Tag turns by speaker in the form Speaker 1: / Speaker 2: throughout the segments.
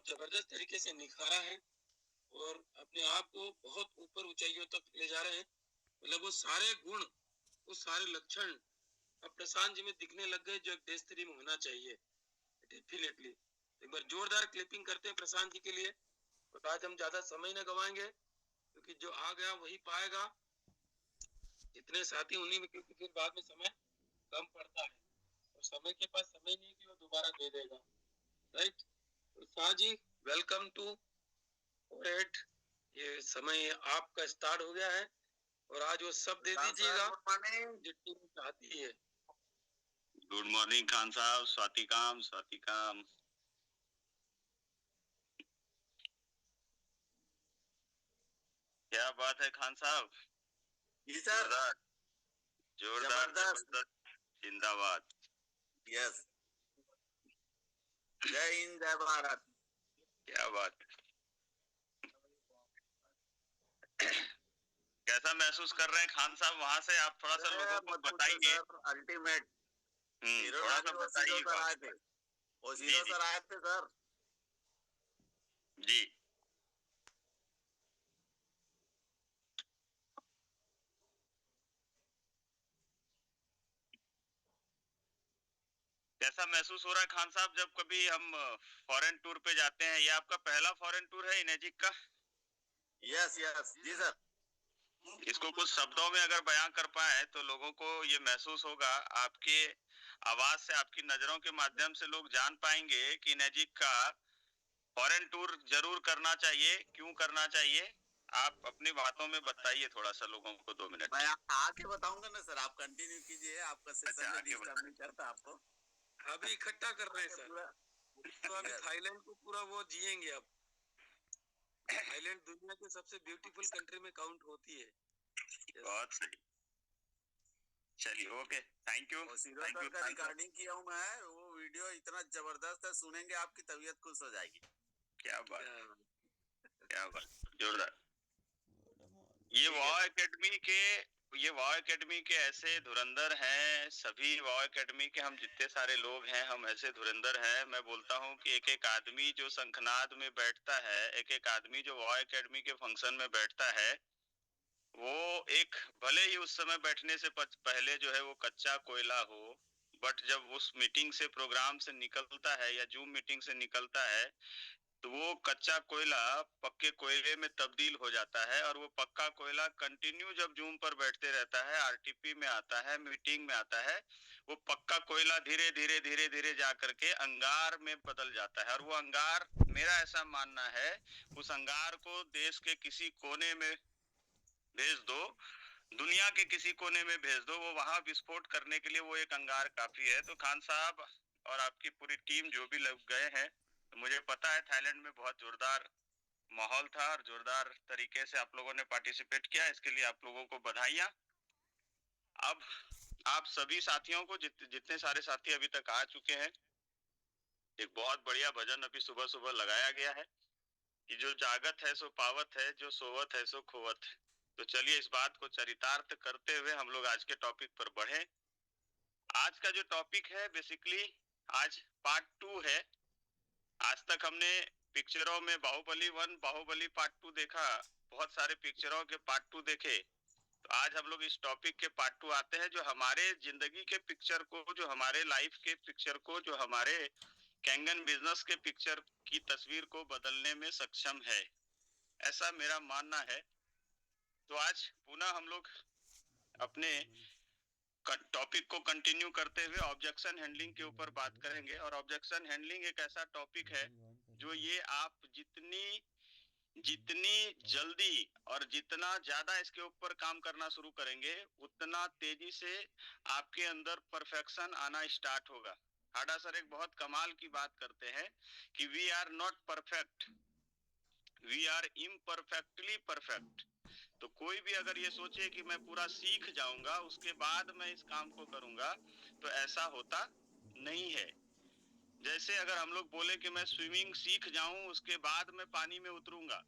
Speaker 1: बहुत जबरदस्त तरीके से निखारा है और अपने आप को बहुत ऊपर ऊंचाइयों तक ले जा रहे हैं। मतलब वो सारे गुण, वो सारे लक्षण अब प्रशांत जी में दिखने लग गए जो एक देश स्तरीय में होना चाहिए। डेफिनेटली एक बार जोरदार क्लिपिंग करते हैं प्रशांत जी के लिए। और आज हम ज्यादा समय न गवाएंगे क्योंकि जो आ गया वही पाएगा। जितने साथी उन्हीं में, क्योंकि फिर बाद में समय कम पड़ता है और समय के पास समय नहीं कि वो दोबारा दे देगा। राइट। तो शाह जी, वेलकम टू ओरेट। ये समय आपका स्टार्ट हो गया है और आज वो सब दे दीजिएगा जो टीम चाहती है।
Speaker 2: गुड मॉर्निंग खान साहब, स्वातिकाम स्वातिकाम। क्या बात है खान साहब।
Speaker 3: जी सर।
Speaker 2: जोरदार जबरदस्त, जिंदाबाद।
Speaker 3: यस, जय हिंद जय भारत।
Speaker 2: क्या बात। कैसा महसूस कर रहे हैं खान साहब वहां से? आप थोड़ा सा लोगों को बताइए।
Speaker 3: अल्टीमेट।
Speaker 2: थोड़ा सा बताइए।
Speaker 3: वो जीरो सर आए थे सर
Speaker 2: जी। कैसा महसूस हो रहा है खान साहब जब कभी हम फॉरेन टूर पे जाते हैं? ये आपका पहला फॉरेन टूर है इनेजिक का?
Speaker 3: यस यस जी सर।
Speaker 2: इसको कुछ शब्दों में अगर बयां कर पाए तो लोगों को ये महसूस होगा, आपके आवाज से, आपकी नजरों के माध्यम से लोग जान पाएंगे कि इनेजिक का फॉरेन टूर जरूर करना चाहिए। क्यों करना चाहिए? आप अपनी बातों में बताइए थोड़ा सा लोगों को, 2 मिनट।
Speaker 3: मैं आके बताऊंगा ना सर, आप कंटिन्यू कीजिए। आपका सेशन में डिस्टर्ब नहीं करता आपको।
Speaker 1: अभी इकट्ठा कर रहे हैं सर, तो अभी थाईलैंड को पूरा वो जिएंगे। अब थाईलैंड दुनिया के सबसे ब्यूटीफुल कंट्री में काउंट होती है।
Speaker 2: बहुत सही। चलिए, ओके, थैंक यू।
Speaker 3: रिकॉर्डिंग किया हूँ मैं, वो वीडियो इतना जबरदस्त है, सुनेंगे आपकी तबीयत खुश हो जाएगी।
Speaker 2: क्या बात, क्या बात, जोरदार। ये वाव एकेडमी के ऐसे धुरंधर हैं। सभी वाव एकेडमी के हम जितने सारे लोग हैं, हम ऐसे धुरंधर हैं। मैं बोलता हूँ कि एक एक आदमी जो शंखनाद में बैठता है, एक एक आदमी जो वाव एकेडमी के फंक्शन में बैठता है, वो एक, भले ही उस समय बैठने से पहले जो है वो कच्चा कोयला हो, बट जब उस मीटिंग से, प्रोग्राम से निकलता है या जूम मीटिंग से निकलता है, तो वो कच्चा कोयला पक्के कोयले में तब्दील हो जाता है। और वो पक्का कोयला कंटिन्यू जब जूम पर बैठते रहता है, आरटीपी में आता है, मीटिंग में आता है, वो पक्का कोयला धीरे धीरे धीरे धीरे जाकर के अंगार में बदल जाता है। और वो अंगार, मेरा ऐसा मानना है, उस अंगार को देश के किसी कोने में भेज दो, दुनिया के किसी कोने में भेज दो, वो वहां विस्फोट करने के लिए वो एक अंगार काफी है। तो खान साहब और आपकी पूरी टीम जो भी लोग गए हैं, तो मुझे पता है थाईलैंड में बहुत जोरदार माहौल था और जोरदार तरीके से आप लोगों ने पार्टिसिपेट किया। इसके लिए आप लोगों को बधाइयां। अब आप सभी साथियों को, जितने सारे साथी अभी तक आ चुके हैं, एक बहुत बढ़िया भजन अभी सुबह सुबह लगाया गया है कि जो जागत है सो पावत है, जो सोवत है सो खोवत है। तो चलिए इस बात को चरितार्थ करते हुए हम लोग आज के टॉपिक पर बढ़े। आज का जो टॉपिक है, बेसिकली आज पार्ट 2 है। आज तक हमने पिक्चरों में बाहुबली 1, बाहुबली पार्ट 2 देखा, बहुत सारे पिक्चरों के पार्ट 2 देखे। तो आज हम लोग इस टॉपिक के पार्ट 2 आते हैं, जो हमारे जिंदगी के पिक्चर को, जो हमारे लाइफ के पिक्चर को, जो हमारे कैंगन बिजनेस के पिक्चर की तस्वीर को बदलने में सक्षम है, ऐसा मेरा मानना है। तो आज पुनः हम लोग अपने टॉपिक को कंटिन्यू करते हुए ऑब्जेक्शन हैंडलिंग के ऊपर बात करेंगे। और ऑब्जेक्शन हैंडलिंग एक ऐसा टॉपिक है जो ये आप जितनी जल्दी और जितना ज्यादा इसके ऊपर काम करना शुरू करेंगे, उतना तेजी से आपके अंदर परफेक्शन आना स्टार्ट होगा। हाडा सर एक बहुत कमाल की बात करते हैं कि we are not perfect, we are imperfectly perfect. तो कोई भी अगर ये सोचे कि मैं पूरा सीख जाऊंगा उसके बाद मैं इस काम को करूंगा, तो ऐसा होता नहीं है। जैसे अगर हम लोग बोले कि मैं स्विमिंग सीख जाऊं उसके बाद मैं पानी में उतरूंगा,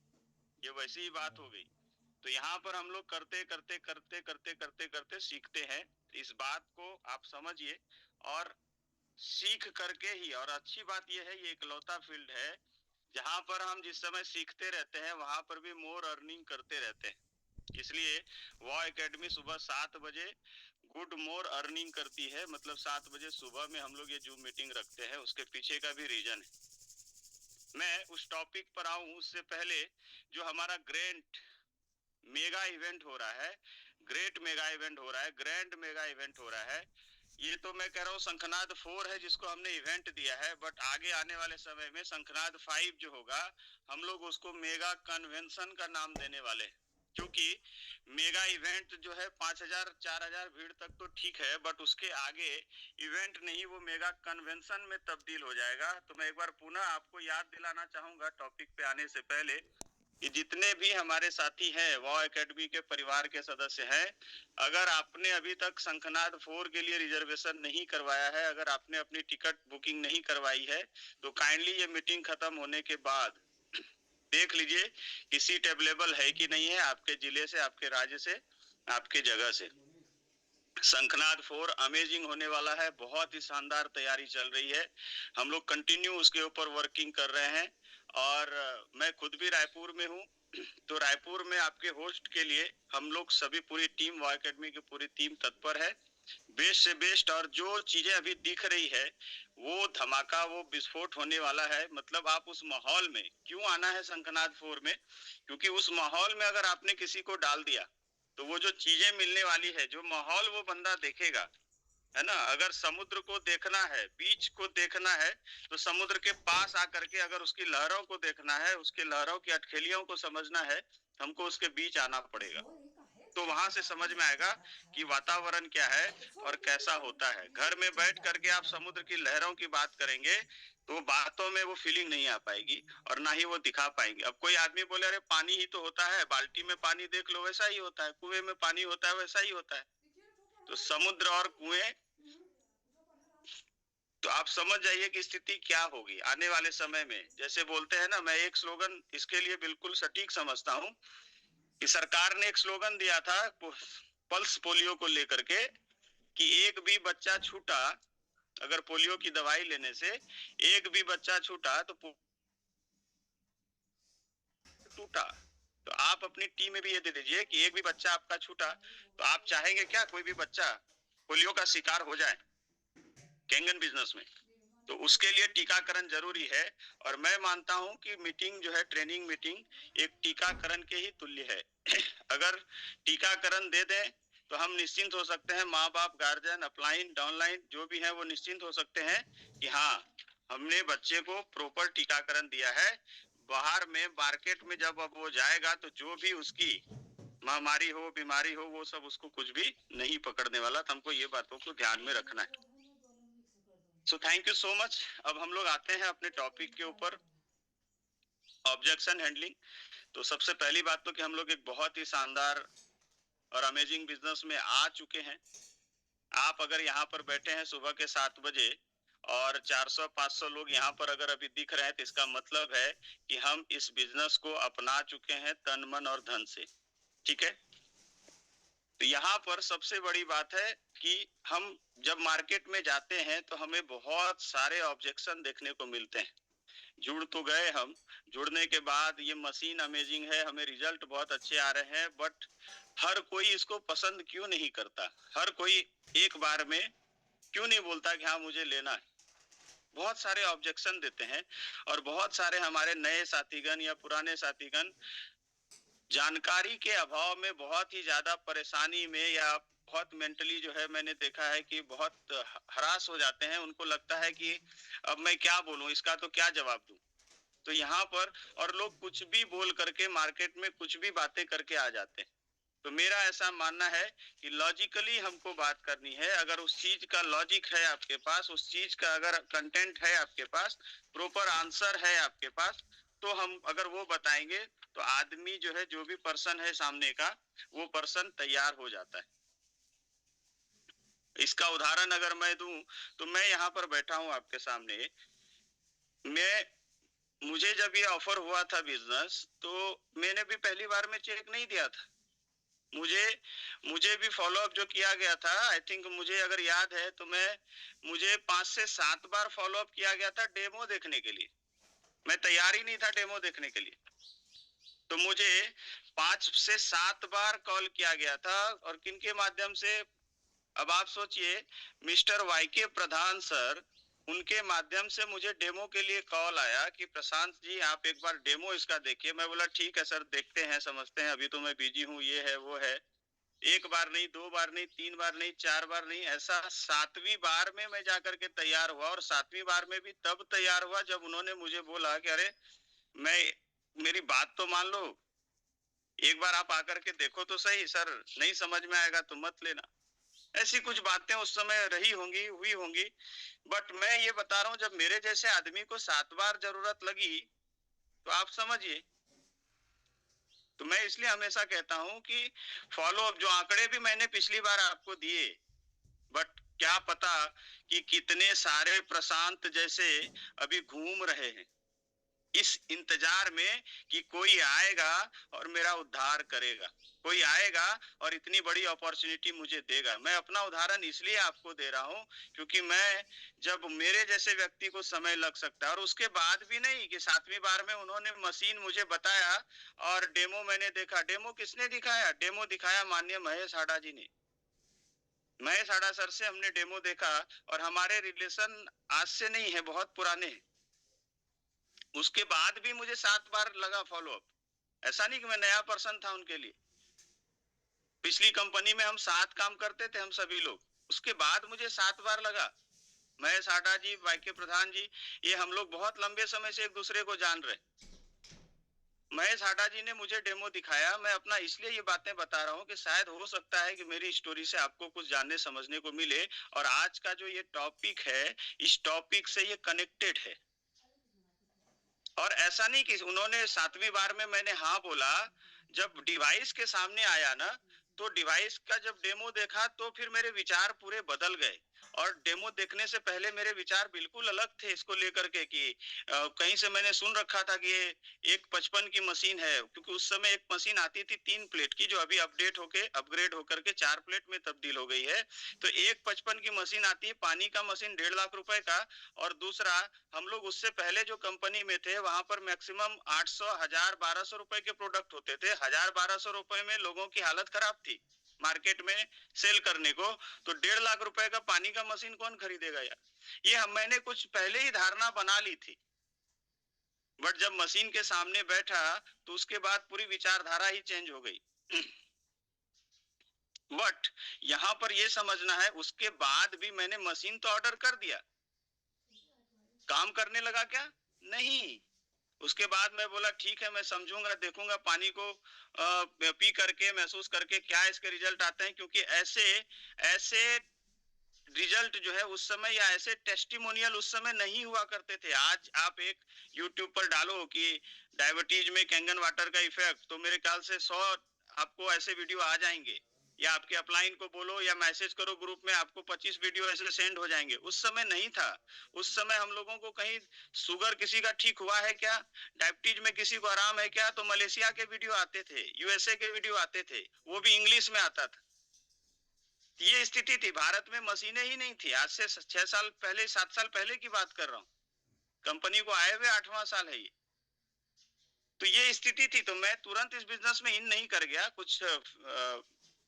Speaker 2: ये वैसी ही बात हो गई। तो यहाँ पर हम लोग करते करते करते करते करते करते सीखते हैं। इस बात को आप समझिए और सीख करके ही, और अच्छी बात यह है ये इकलौता फील्ड है जहां पर हम जिस समय सीखते रहते हैं वहां पर भी मोर अर्निंग करते रहते हैं। इसलिए वॉ एकेडमी सुबह 7 बजे गुड मोर अर्निंग करती है, मतलब 7 बजे सुबह में हम लोग ये जूम मीटिंग रखते हैं। उसके पीछे का भी रीजन है। मैं उस टॉपिक पर आऊं उससे पहले जो हमारा ग्रैंड मेगा इवेंट हो रहा है, ग्रेट मेगा इवेंट हो रहा है, ग्रैंड मेगा इवेंट हो रहा है, ये तो मैं कह रहा हूँ शंखनाद 4 है जिसको हमने इवेंट दिया है, बट आगे आने वाले समय में शंखनाद 5 जो होगा हम लोग उसको मेगा कन्वेंशन का नाम देने वाले हैं। क्योंकि मेगा इवेंट जो है 5000 4000 भीड़ तक तो ठीक है, बट उसके आगे इवेंट नहीं वो मेगा कन्वेंशन में तब्दील हो जाएगा। तो मैं एक बार पुनः आपको याद दिलाना चाहूंगा टॉपिक पे आने से पहले कि जितने भी हमारे साथी हैं वॉ एकेडमी के परिवार के सदस्य हैं, अगर आपने अभी तक शंखनाद 4 के लिए रिजर्वेशन नहीं करवाया है, अगर आपने अपनी टिकट बुकिंग नहीं करवाई है, तो काइंडली ये मीटिंग खत्म होने के बाद देख लीजिए कि सीट अवेलेबल है कि नहीं है आपके जिले से, आपके राज्य से, आपके जगह से। शंखनाद 4 अमेजिंग होने वाला है, बहुत ही शानदार तैयारी चल रही है, हम लोग कंटिन्यू उसके ऊपर वर्किंग कर रहे हैं। और मैं खुद भी रायपुर में हूँ, तो रायपुर में आपके होस्ट के लिए हम लोग सभी पूरी टीम वॉ एकेडमी की पूरी टीम तत्पर है, बेस्ट से बेस्ट। और जो चीजें अभी दिख रही है वो धमाका, वो विस्फोट होने वाला है। मतलब आप उस माहौल में क्यों आना है शंखनाद 4 में, क्योंकि उस माहौल में अगर आपने किसी को डाल दिया तो वो जो चीजें मिलने वाली है, जो माहौल वो बंदा देखेगा, है ना। अगर समुद्र को देखना है, बीच को देखना है, तो समुद्र के पास आकर के अगर उसकी लहरों को देखना है, उसके लहरों की अटखेलियों को समझना है, हमको उसके बीच आना पड़ेगा। तो वहां से समझ में आएगा कि वातावरण क्या है और कैसा होता है। घर में बैठ करके आप समुद्र की लहरों की बात करेंगे तो बातों में वो फीलिंग नहीं आ पाएगी और ना ही वो दिखा पाएंगे। अब कोई आदमी बोले अरे पानी ही तो होता है, बाल्टी में पानी देख लो वैसा ही होता है, कुएं में पानी होता है वैसा ही होता है। तो समुद्र और कुएं, तो आप समझ जाइए कि स्थिति क्या होगी आने वाले समय में। जैसे बोलते हैं ना, मैं एक स्लोगन इसके लिए बिल्कुल सटीक समझता हूँ कि सरकार ने एक स्लोगन दिया था पल्स पोलियो को लेकर के कि एक भी बच्चा छूटा, अगर पोलियो की दवाई लेने से एक भी बच्चा छूटा तो टूटा। तो आप अपनी टीम में भी ये दे दीजिए कि एक भी बच्चा आपका छूटा तो आप चाहेंगे क्या कोई भी बच्चा पोलियो का शिकार हो जाए कैंगन बिजनेस में। तो उसके लिए टीकाकरण जरूरी है। और मैं मानता हूं कि मीटिंग जो है, ट्रेनिंग मीटिंग एक टीकाकरण के ही तुल्य है। अगर टीकाकरण दे दें तो हम निश्चिंत हो सकते हैं, माँ बाप, गार्जियन, अपलाइन डाउनलाइन जो भी है वो निश्चिंत हो सकते हैं कि हाँ हमने बच्चे को प्रॉपर टीकाकरण दिया है। बाहर में मार्केट में जब अब वो जाएगा तो जो भी उसकी महामारी हो, बीमारी हो, वो सब उसको कुछ भी नहीं पकड़ने वाला। तो हमको ये बातों को ध्यान में रखना है। So thank you so much. अब हम लोग आते हैं अपने टॉपिक के ऊपर, ऑब्जेक्शन हैंडलिंग। तो सबसे पहली बात तो कि हम लोग एक बहुत ही शानदार और अमेजिंग बिजनेस में आ चुके हैं। आप अगर यहाँ पर बैठे हैं सुबह के 7 बजे और 400-500 लोग यहाँ पर अगर अभी दिख रहे हैं तो इसका मतलब है कि हम इस बिजनेस को अपना चुके हैं तन मन और धन से। ठीक है। तो यहाँ पर सबसे बड़ी बात है कि हम जब मार्केट में जाते हैं तो हमें बहुत सारे ऑब्जेक्शन देखने को मिलते हैं। जुड़ तो गए हम, जुड़ने के बाद ये मशीन अमेजिंग है, हमें रिजल्ट बहुत अच्छे आ रहे हैं, बट हर कोई इसको पसंद क्यों नहीं करता, हर कोई एक बार में क्यों नहीं बोलता कि हाँ मुझे लेना है। बहुत सारे ऑब्जेक्शन देते हैं और बहुत सारे हमारे नए साथीगण या पुराने साथीगण जानकारी के अभाव में बहुत ही ज्यादा परेशानी में या बहुत मेंटली जो है, मैंने देखा है कि बहुत हरास हो जाते हैं। उनको लगता है कि अब मैं क्या बोलूं, इसका तो क्या जवाब दूं। तो यहाँ पर और लोग कुछ भी बोल करके मार्केट में कुछ भी बातें करके आ जाते हैं। तो मेरा ऐसा मानना है कि लॉजिकली हमको बात करनी है। अगर उस चीज का लॉजिक है आपके पास, उस चीज का अगर कंटेंट है आपके पास, प्रॉपर आंसर है आपके पास, तो हम अगर वो बताएंगे तो आदमी जो है, जो भी पर्सन है सामने का, वो पर्सन तैयार हो जाता है। इसका उदाहरण अगर मैं दूं तो मैं यहाँ पर बैठा हूं आपके सामने, मुझे जब ये ऑफर हुआ था बिजनेस, तो मैंने भी पहली बार में चेक नहीं दिया था। मुझे भी फॉलो अप जो किया गया था, आई थिंक मुझे अगर याद है तो मुझे 5 से 7 बार फॉलो अप किया गया था डेमो देखने के लिए। मैं तैयार ही नहीं था डेमो देखने के लिए। तो मुझे 5 से 7 बार कॉल किया गया था, और किनके माध्यम से, अब आप सोचिए, मिस्टर वाई के प्रधान सर, उनके माध्यम से मुझे डेमो के लिए कॉल आया कि प्रशांत जी आप एक बार डेमो इसका देखिए। मैं बोला ठीक है सर, देखते हैं, समझते हैं, अभी तो मैं बिजी हूँ, ये है वो है। एक बार नहीं, 2 बार नहीं, 3 बार नहीं, 4 बार नहीं, ऐसा 7वीं बार में मैं जाकर के तैयार हुआ। और 7वीं बार में भी तब तैयार हुआ जब उन्होंने मुझे बोला कि अरे मैं, मेरी बात तो मान लो, एक बार आप आकर के देखो तो सही सर, नहीं समझ में आएगा तो मत लेना। ऐसी कुछ बातें उस समय रही होंगी, हुई होंगी। बट मैं ये बता रहा हूँ, जब मेरे जैसे आदमी को 7 बार जरूरत लगी तो आप समझिए। तो मैं इसलिए हमेशा कहता हूँ कि फॉलो अप, जो आंकड़े भी मैंने पिछली बार आपको दिए, बट क्या पता कि कितने सारे प्रशांत जैसे अभी घूम रहे हैं इस इंतजार में कि कोई आएगा और मेरा उद्धार करेगा, कोई आएगा और इतनी बड़ी अपॉर्चुनिटी मुझे देगा। मैं अपना उदाहरण इसलिए आपको दे रहा हूं क्योंकि मैं, जब मेरे जैसे व्यक्ति को समय लग सकता है, और उसके बाद भी नहीं कि 7वीं बार में उन्होंने मशीन मुझे बताया और डेमो मैंने देखा। डेमो किसने दिखाया? डेमो दिखाया माननीय महेश हाडा जी ने। महेश हाडा सर से हमने डेमो देखा, और हमारे रिलेशन आज से नहीं है, बहुत पुराने हैं। उसके बाद भी मुझे 7 बार लगा फॉलो अप। ऐसा नहीं कि मैं नया पर्सन था उनके लिए। पिछली कंपनी में हम 7 काम करते थे हम सभी लोग, उसके बाद मुझे 7 बार लगा। महेश हाडा जी, वाई के प्रधान जी, ये हम लोग बहुत लंबे समय से एक दूसरे को जान रहे। महेश हाडा जी ने मुझे डेमो दिखाया। मैं अपना इसलिए ये बातें बता रहा हूँ कि शायद हो सकता है कि मेरी स्टोरी से आपको कुछ जानने समझने को मिले, और आज का जो ये टॉपिक है, इस टॉपिक से ये कनेक्टेड है। और ऐसा नहीं कि उन्होंने 7वीं बार में मैंने हाँ बोला, जब डिवाइस के सामने आया ना, तो डिवाइस का जब डेमो देखा तो फिर मेरे विचार पूरे बदल गए। और डेमो देखने से पहले मेरे विचार बिल्कुल अलग थे इसको लेकर के कि कहीं से मैंने सुन रखा था कि ये एक 55 की मशीन है, क्योंकि उस समय एक मशीन आती थी 3 प्लेट की, जो अभी अपडेट होके अपग्रेड होकर के 4 प्लेट में तब्दील हो गई है। तो एक 55 की मशीन आती है, पानी का मशीन 1.5 लाख रुपए का। और दूसरा, हम लोग उससे पहले जो कंपनी में थे वहां पर मैक्सिमम 800, 1000, 1200 रुपए के प्रोडक्ट होते थे। 1000, 1200 रुपए में लोगों की हालत खराब थी मार्केट में सेल करने को। तो 1.5 लाख रुपए का पानी का मशीन कौन खरीदेगा यार? ये मैंने कुछ पहले ही धारणा बना ली थी, बट जब मशीन के सामने बैठा तो उसके बाद पूरी विचारधारा ही चेंज हो गई। बट यहां पर यह समझना है, उसके बाद भी मैंने मशीन तो ऑर्डर कर दिया, काम करने लगा क्या? नहीं। उसके बाद मैं बोला ठीक है, मैं समझूंगा, देखूंगा पानी को पी करके, महसूस करके क्या इसके रिजल्ट आते हैं। क्योंकि ऐसे ऐसे रिजल्ट जो है उस समय, या ऐसे टेस्टिमोनियल उस समय नहीं हुआ करते थे। आज आप एक यूट्यूब पर डालो कि डायबिटीज में कैंगन वाटर का इफेक्ट, तो मेरे ख्याल से 100 आपको ऐसे वीडियो आ जाएंगे। या आपके अपलाइन को बोलो या मैसेज करो ग्रुप में, आपको 25 वीडियो ऐसे सेंड हो जाएंगे। उस समय नहीं था। उस समय हम लोगों को कहीं शुगर किसी का ठीक हुआ है क्या, डायबिटीज में किसी को आराम है क्या, तो मलेशिया के वीडियो आते थे, यूएसए के वीडियो आते थे, वो भी इंग्लिश में आता था। ये स्थिति थी। भारत में मशीनें ही नहीं थी। आज से 6 साल पहले, 7 साल पहले की बात कर रहा हूँ। कंपनी को आए हुए 8वां साल है ये। तो ये स्थिति थी। तो मैं तुरंत इस बिजनेस में इन नहीं कर गया। कुछ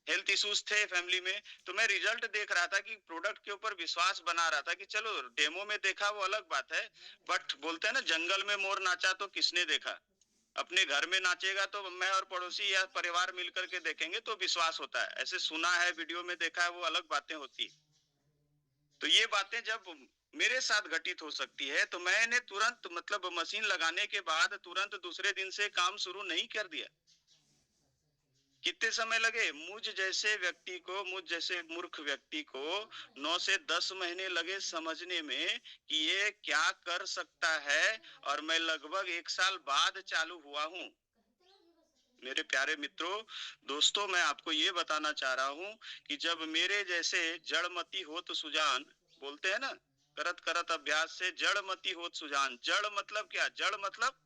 Speaker 2: हेल्थ इश्यूज थे फैमिली में, तो मैं रिजल्ट देख रहा था कि प्रोडक्ट के ऊपर विश्वास बना रहा था कि चलो डेमो में देखा वो अलग बात है, बट बोलते हैं ना, जंगल में मोर नाचा तो किसने देखा? अपने घर में नाचेगा तो मैं और पड़ोसी या परिवार मिलकर के देखेंगे तो विश्वास होता है। ऐसे सुना है, वीडियो में देखा है, वो अलग बातें होती है। तो ये बातें जब मेरे साथ घटित हो सकती है, तो मैंने तुरंत, मतलब मशीन लगाने के बाद तुरंत दूसरे दिन से काम शुरू नहीं कर दिया। कितने समय लगे? मुझ जैसे व्यक्ति को, मुझ जैसे मूर्ख व्यक्ति को 9 से 10 महीने लगे समझने में कि ये क्या कर सकता है, और मैं लगभग 1 साल बाद चालू हुआ हूं। मेरे प्यारे मित्रों, दोस्तों, मैं आपको ये बताना चाह रहा हूं कि जब मेरे जैसे जड़मती होत सुजान, बोलते हैं ना, करत करत अभ्यास से जड़मती होत सुजान। जड़ मतलब क्या? जड़ मतलब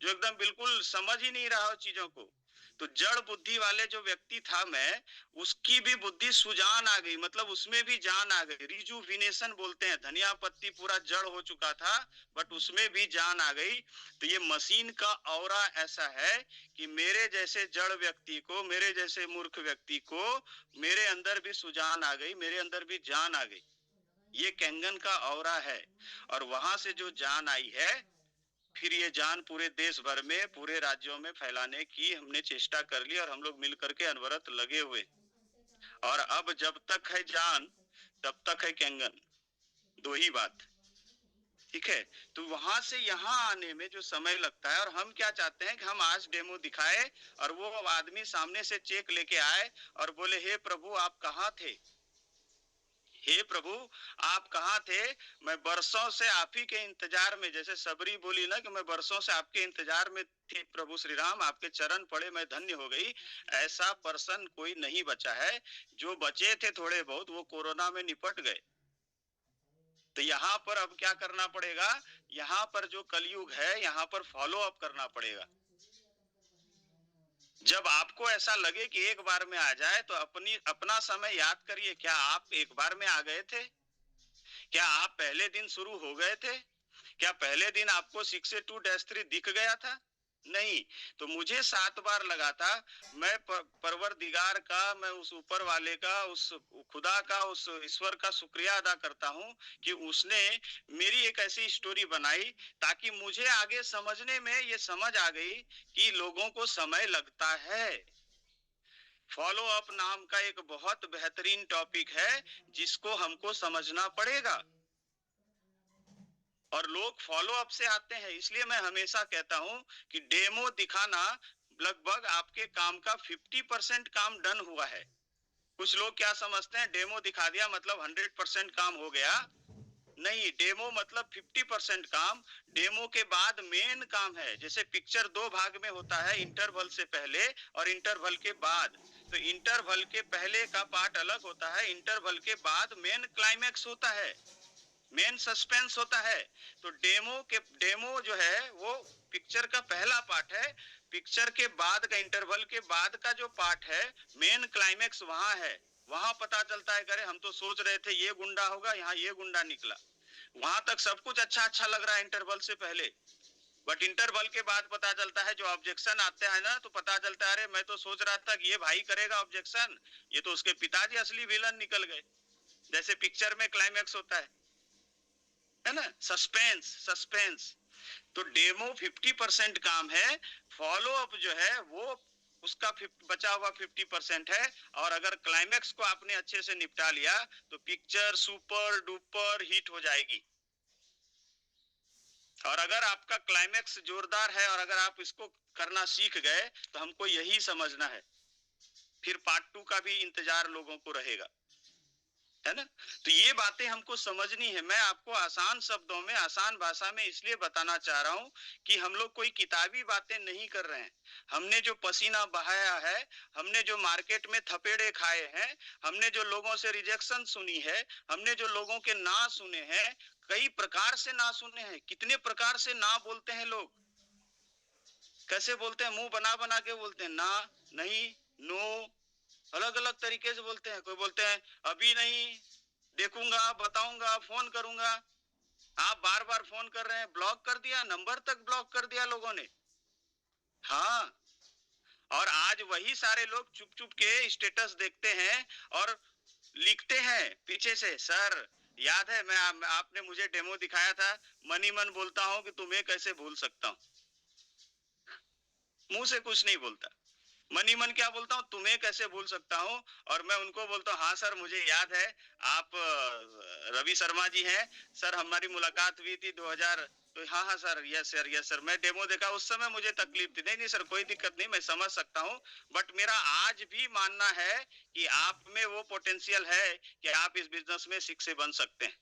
Speaker 2: जो एकदम बिल्कुल समझ ही नहीं रहा हो चीजों को। तो जड़ बुद्धि वाले जो व्यक्ति था मैं, उसकी भी बुद्धि सुजान आ गई, मतलब उसमें भी जान आ गई, रिजुविनेशन बोलते हैं। धनिया पत्ती पूरा जड़ हो चुका था बट उसमें भी जान आ गई। तो ये मशीन का ऑरा ऐसा है कि मेरे जैसे जड़ व्यक्ति को, मेरे जैसे मूर्ख व्यक्ति को मेरे अंदर भी सुजान आ गई, मेरे अंदर भी जान आ गई। ये कैंगन का ऑरा है। और वहां से जो जान आई है, फिर ये जान पूरे देश भर में, पूरे राज्यों में फैलाने की हमने चेष्टा कर ली और हम लोग मिल करके अनवरत लगे हुए। और अब जब तक है जान तब तक है कैंगन, दो ही बात। ठीक है, तो वहां से यहाँ आने में जो समय लगता है, और हम क्या चाहते हैं कि हम आज डेमो दिखाए और वो आदमी सामने से चेक लेके आए और बोले हे प्रभु आप कहाँ थे, हे प्रभु आप कहाँ थे, मैं बरसों से आप ही के इंतजार में, जैसे सबरी बोली ना कि मैं बरसों से आपके इंतजार में थी प्रभु श्री राम, आपके चरण पड़े मैं धन्य हो गई। ऐसा पर्सन कोई नहीं बचा है। जो बचे थे थोड़े बहुत वो कोरोना में निपट गए। तो यहाँ पर अब क्या करना पड़ेगा, यहाँ पर जो कलयुग है यहाँ पर फॉलो अप करना पड़ेगा। जब आपको ऐसा लगे कि एक बार में आ जाए तो अपना समय याद करिए। क्या आप एक बार में आ गए थे? क्या आप पहले दिन शुरू हो गए थे? क्या पहले दिन आपको 6-2-3 दिख गया था? नहीं। तो मुझे 7 बार लगा था। मैं परवरदिगार का, मैं उस ऊपर वाले का, उस खुदा का, उस ईश्वर का शुक्रिया अदा करता हूँ कि उसने मेरी एक ऐसी स्टोरी बनाई ताकि मुझे आगे समझने में ये समझ आ गई कि लोगों को समय लगता है। फॉलो अप नाम का एक बहुत बेहतरीन टॉपिक है जिसको हमको समझना पड़ेगा। और लोग फॉलो अप से आते हैं। इसलिए मैं हमेशा कहता हूं कि डेमो दिखाना लगभग आपके काम का 50% काम डन हुआ है। कुछ लोग क्या समझते हैं, डेमो दिखा दिया मतलब 100% काम हो गया। नहीं, डेमो मतलब 50% काम। डेमो के बाद मेन काम है। जैसे पिक्चर 2 भाग में होता है, इंटरवल से पहले और इंटरवल के बाद। तो इंटरवल के पहले का पार्ट अलग होता है, इंटरवल के बाद मेन क्लाइमैक्स होता है, मेन सस्पेंस होता है। तो डेमो जो है वो पिक्चर का पहला पार्ट है। पिक्चर के बाद का, इंटरवल के बाद का जो पार्ट है, मेन क्लाइमैक्स वहां है। वहां पता चलता है करे हम तो सोच रहे थे ये गुंडा होगा, यहाँ ये गुंडा निकला। वहां तक सब कुछ अच्छा अच्छा लग रहा है इंटरवल से पहले, बट इंटरवल के बाद पता चलता है, जो ऑब्जेक्शन आते हैं ना, तो पता चलता है अरे मैं तो सोच रहा था कि ये भाई करेगा ऑब्जेक्शन, ये तो उसके पिताजी असली विलन निकल गए। जैसे पिक्चर में क्लाइमैक्स होता है ना, सस्पेंस। तो डेमो 50% काम है, फॉलो अप जो है वो उसका बचा हुआ 50% है। और अगर क्लाइमैक्स को आपने अच्छे से निपटा लिया तो पिक्चर सुपर डुपर हिट हो जाएगी। और अगर आपका क्लाइमैक्स जोरदार है और अगर आप इसको करना सीख गए तो हमको यही समझना है, फिर पार्ट 2 का भी इंतजार लोगों को रहेगा, है ना। तो ये बातें हमको समझनी है। मैं आपको आसान शब्दों में, आसान भाषा में इसलिए बताना चाह रहा हूं कि हम लोग कोई किताबी बातें नहीं कर रहे हैं। हमने जो पसीना बहाया है, हमने जो मार्केट में थपेड़े खाए हैं, हमने जो लोगों से रिजेक्शन सुनी है, हमने जो लोगों के ना सुने हैं, कई प्रकार से ना सुने हैं। कितने प्रकार से ना बोलते हैं लोग, कैसे बोलते हैं, मुंह बना बना के बोलते हैं, ना, नहीं, नो, अलग अलग तरीके से बोलते हैं। कोई बोलते हैं अभी नहीं, देखूंगा, बताऊंगा, फोन करूंगा। आप बार बार फोन कर रहे हैं, ब्लॉक कर दिया, नंबर तक ब्लॉक कर दिया लोगों ने। हाँ, और आज वही सारे लोग चुप चुप के स्टेटस देखते हैं और लिखते हैं पीछे से, सर याद है मैं आपने मुझे डेमो दिखाया था, मन ही मन बोलता हूं कि तुम्हें कैसे भूल सकता हूं। मुंह से कुछ नहीं बोलता, मन ही मन क्या बोलता हूँ, तुम्हें कैसे भूल सकता हूँ। और मैं उनको बोलता हूँ हाँ सर मुझे याद है, आप रवि शर्मा जी हैं सर, हमारी मुलाकात हुई थी 2000। तो हाँ हाँ sir, yes sir, yes sir, मैं डेमो देखा, उस समय मुझे तकलीफ थी। नहीं नहीं सर कोई दिक्कत नहीं, मैं समझ सकता हूँ। बट मेरा आज भी मानना है कि आप में वो पोटेंशियल है कि आप इस बिजनेस में सिक्स से बन सकते हैं।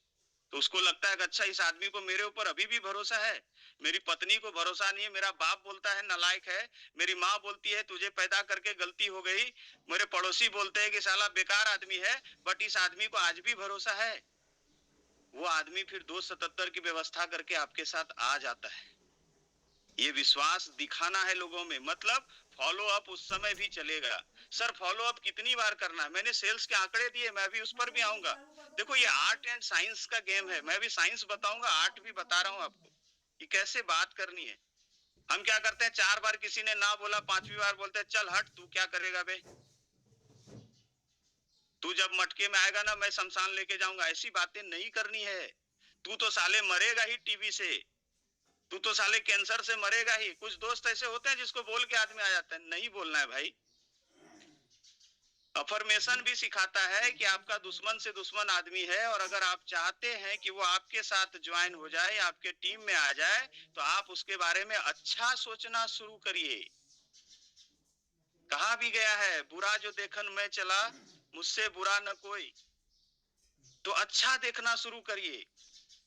Speaker 2: तो उसको लगता है कि अच्छा इस आदमी को मेरे ऊपर अभी भी भरोसा है। मेरी पत्नी को भरोसा नहीं है, मेरा बाप बोलता है नालायक है, मेरी माँ बोलती है तुझे पैदा करके गलती हो गई, मेरे पड़ोसी बोलते हैं कि साला बेकार आदमी है, बट इस आदमी को आज भी भरोसा है। वो आदमी फिर 277 की व्यवस्था करके आपके साथ आ जाता है। ये विश्वास दिखाना है लोगों में, मतलब फॉलो अप उस समय भी चलेगा। सर फॉलो अप कितनी बार करना है? मैंने सेल्स के आंकड़े दिए, मैं भी उस पर भी आऊंगा। देखो ये आर्ट एंड साइंस का गेम है, मैं भी साइंस बताऊंगा, आर्ट भी बता रहा हूं आपको कि कैसे बात करनी है। हम क्या करते हैं, 4 बार किसी ने ना बोला, 5वीं बार बोलते हैं चल हट, तू क्या करेगा बे, तू जब मटके में आएगा ना मैं शमशान लेके जाऊंगा। ऐसी बातें नहीं करनी है। तू तो साले मरेगा ही टीबी से, तू तो साले कैंसर से मरेगा ही। कुछ दोस्त ऐसे होते हैं जिसको बोल के आदमी आ जाता है, नहीं बोलना है भाई। अफर्मेशन भी सिखाता है कि आपका दुश्मन से दुश्मन आदमी है, और अगर आप चाहते हैं कि वो आपके साथ ज्वाइन हो जाए, आपके टीम में आ जाए, तो आप उसके बारे में अच्छा सोचना शुरू करिए। कहा भी गया है, बुरा जो देखन मैं चला, मुझसे बुरा न कोई। तो अच्छा देखना शुरू करिए।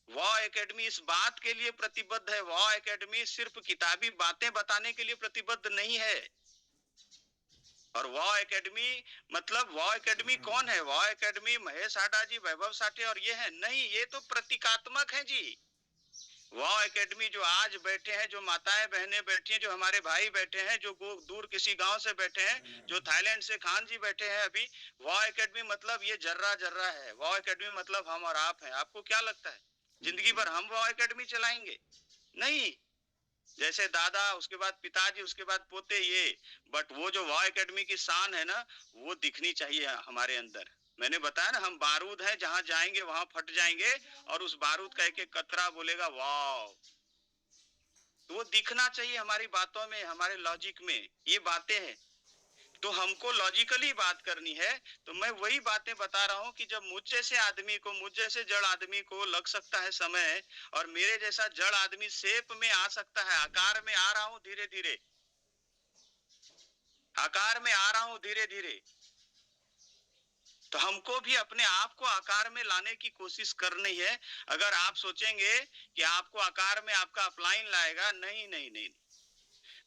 Speaker 2: वॉ एकेडमी इस बात के लिए प्रतिबद्ध है, वॉ एकेडमी सिर्फ किताबी बातें बताने के लिए प्रतिबद्ध नहीं है। और वॉ एकेडमी मतलब वॉ एकेडमी कौन है? वॉ एकेडमी महेश आडा जी, वैभव साठे और ये है नहीं, ये तो प्रतीकात्मक है जी। वॉ एकेडमी जो आज बैठे हैं, जो माताएं बहनें बैठी हैं, जो हमारे भाई बैठे हैं, जो दूर किसी गांव से बैठे हैं, जो थाईलैंड से खान जी बैठे हैं अभी, वॉ एकेडमी मतलब ये जर्रा जर्रा है। वॉ एकेडमी मतलब हम और आप हैं। आपको क्या लगता है जिंदगी भर हम वॉ एकेडमी चलाएंगे? नहीं, जैसे दादा, उसके बाद पिताजी, उसके बाद पोते, ये। बट वो जो वॉ एकेडमी की शान है ना, वो दिखनी चाहिए हमारे अंदर। मैंने बताया ना, हम बारूद हैं, जहां जाएंगे वहां फट जाएंगे, और उस बारूद का एक एक कतरा बोलेगा वाव। तो वो दिखना चाहिए हमारी बातों में, हमारे लॉजिक में। ये बातें हैं तो हमको लॉजिकली बात करनी है। तो मैं वही बातें बता रहा हूं कि जब मुझ जैसे आदमी को, मुझ जैसे जड़ आदमी को लग सकता है समय, और मेरे जैसा जड़ आदमी शेप में आ सकता है, आकार में आ रहा हूं धीरे धीरे, आकार में आ रहा हूं धीरे धीरे, तो हमको भी अपने आप को आकार में लाने की कोशिश करनी है। अगर आप सोचेंगे कि आपको आकार में आपका अपलाइन लाएगा, नहीं नहीं नहीं,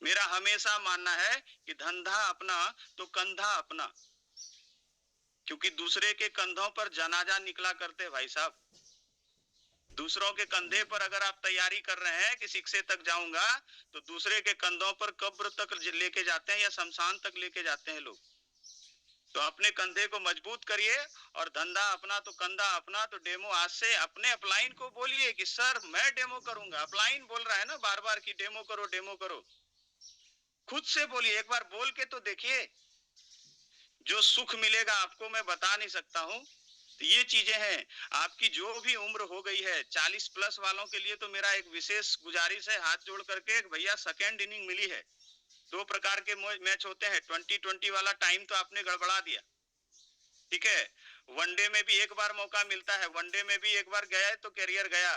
Speaker 2: मेरा हमेशा मानना है कि धंधा अपना तो कंधा अपना। क्योंकि दूसरे के कंधों पर जनाजा निकला करते भाई साहब। दूसरों के कंधे पर अगर आप तैयारी कर रहे हैं कि शिक्षे तक जाऊंगा, तो दूसरे के कंधों पर कब्र तक लेके जाते हैं या शमशान तक लेके जाते हैं लोग। तो अपने कंधे को मजबूत करिए, और धंधा अपना तो कंधा अपना। तो डेमो आज से अपने अपलाइन को बोलिए कि सर मैं डेमो करूंगा। अपलाइन बोल रहा है ना बार बार कि डेमो करो डेमो करो, खुद से बोलिए, एक बार बोल के तो देखिए। जो सुख मिलेगा आपको मैं बता नहीं सकता हूं। तो ये चीजें हैं। आपकी जो भी उम्र हो गई है, 40 प्लस वालों के लिए तो मेरा एक विशेष गुजारिश है, हाथ जोड़ करके, भैया सेकेंड इनिंग मिली है। 2 प्रकार के मैच होते हैं। 2020 वाला टाइम तो आपने गड़बड़ा दिया, ठीक है। वनडे में भी एक बार मौका मिलता है, वनडे में भी एक बार गया है तो कैरियर गया।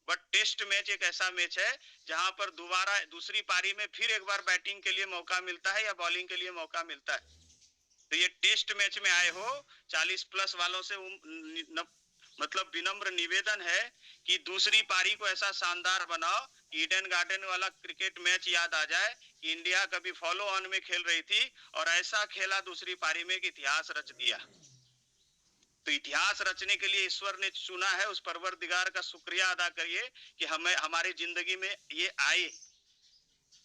Speaker 2: बट टेस्ट मैच एक ऐसा मैच है जहां पर दोबारा दूसरी पारी में फिर एक बार बैटिंग के लिए मौका मिलता है या बॉलिंग के लिए मौका मिलता है। तो ये टेस्ट मैच में आए हो 40 प्लस वालों से मतलब विनम्र निवेदन है कि दूसरी पारी को ऐसा शानदार बनाओ कि ईडन गार्डन वाला क्रिकेट मैच याद आ जाए कि इंडिया कभी फॉलो ऑन में खेल रही थी और ऐसा खेला दूसरी पारी में कि इतिहास रच दिया। तो इतिहास रचने के लिए ईश्वर ने चुना है, उस परवरदिगार का शुक्रिया अदा करिए कि हमें हमारी जिंदगी में ये आए।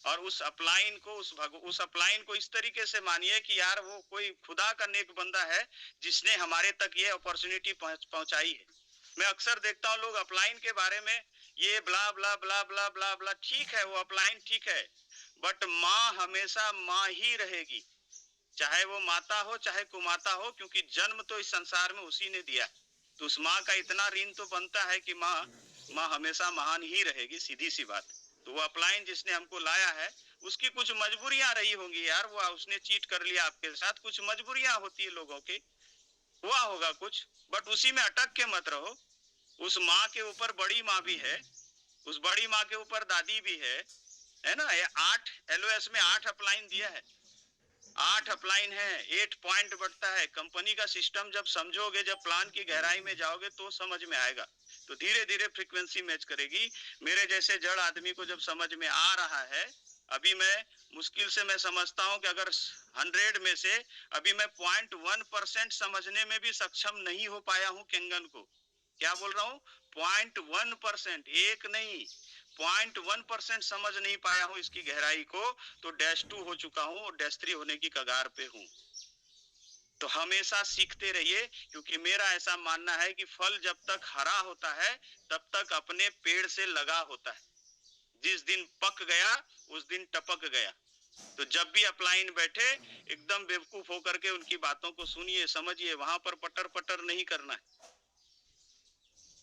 Speaker 2: और उस अपलाइन को, उस अपलाइन को इस तरीके से मानिए कि यार वो कोई खुदा का नेक बंदा है जिसने हमारे तक ये अपॉर्चुनिटी पहुंचाई है। मैं अक्सर देखता हूँ लोग अपलाइन के बारे में ये ब्ला ब्ला ब्ला ब्ला ब्ला ब्ला, ठीक है वो अपलाइन ठीक है, बट माँ हमेशा माँ ही रहेगी, चाहे वो माता हो चाहे कुमाता हो, क्योंकि जन्म तो इस संसार में उसी ने दिया। तो उस माँ का इतना ऋण तो बनता है कि माँ हमेशा महान ही रहेगी, सीधी सी बात। तो वो अपलाइन जिसने हमको लाया है उसकी कुछ मजबूरियां रही होंगी यार, वो उसने चीट कर लिया आपके साथ, कुछ मजबूरियां होती है लोगों की, हुआ होगा कुछ, बट उसी में अटक के मत रहो। उस माँ के ऊपर बड़ी माँ भी है, उस बड़ी माँ के ऊपर दादी भी है ना। ये 8 LOS में 8 अपलाइन दिया है, 8 अपलाइन है, 8 पॉइंट बढ़ता है। कंपनी का सिस्टम जब समझोगे, जब प्लान की गहराई में जाओगे तो समझ में आएगा। तो धीरे धीरे फ्रीक्वेंसी मैच करेगी। मेरे जैसे जड़ आदमी को जब समझ में आ रहा है, अभी मैं मुश्किल से मैं समझता हूं कि अगर 100 में से अभी मैं 0.1% समझने में भी सक्षम नहीं हो पाया हूं केंगन को। क्या बोल रहा हूं? 0.1%, एक नहीं 0.1% समझ नहीं पाया हूं इसकी गहराई को, तो -2 हो चुका हूं और -3 होने की कगार पे हूं। तो हमेशा सीखते रहिए, क्योंकि मेरा ऐसा मानना है कि फल जब तक हरा होता है तब तक अपने पेड़ से लगा होता है, जिस दिन पक गया उस दिन टपक गया। तो जब भी अपलाइन बैठे एकदम बेवकूफ होकर के उनकी बातों को सुनिए, समझिए, वहां पर पटर पटर नहीं करना है,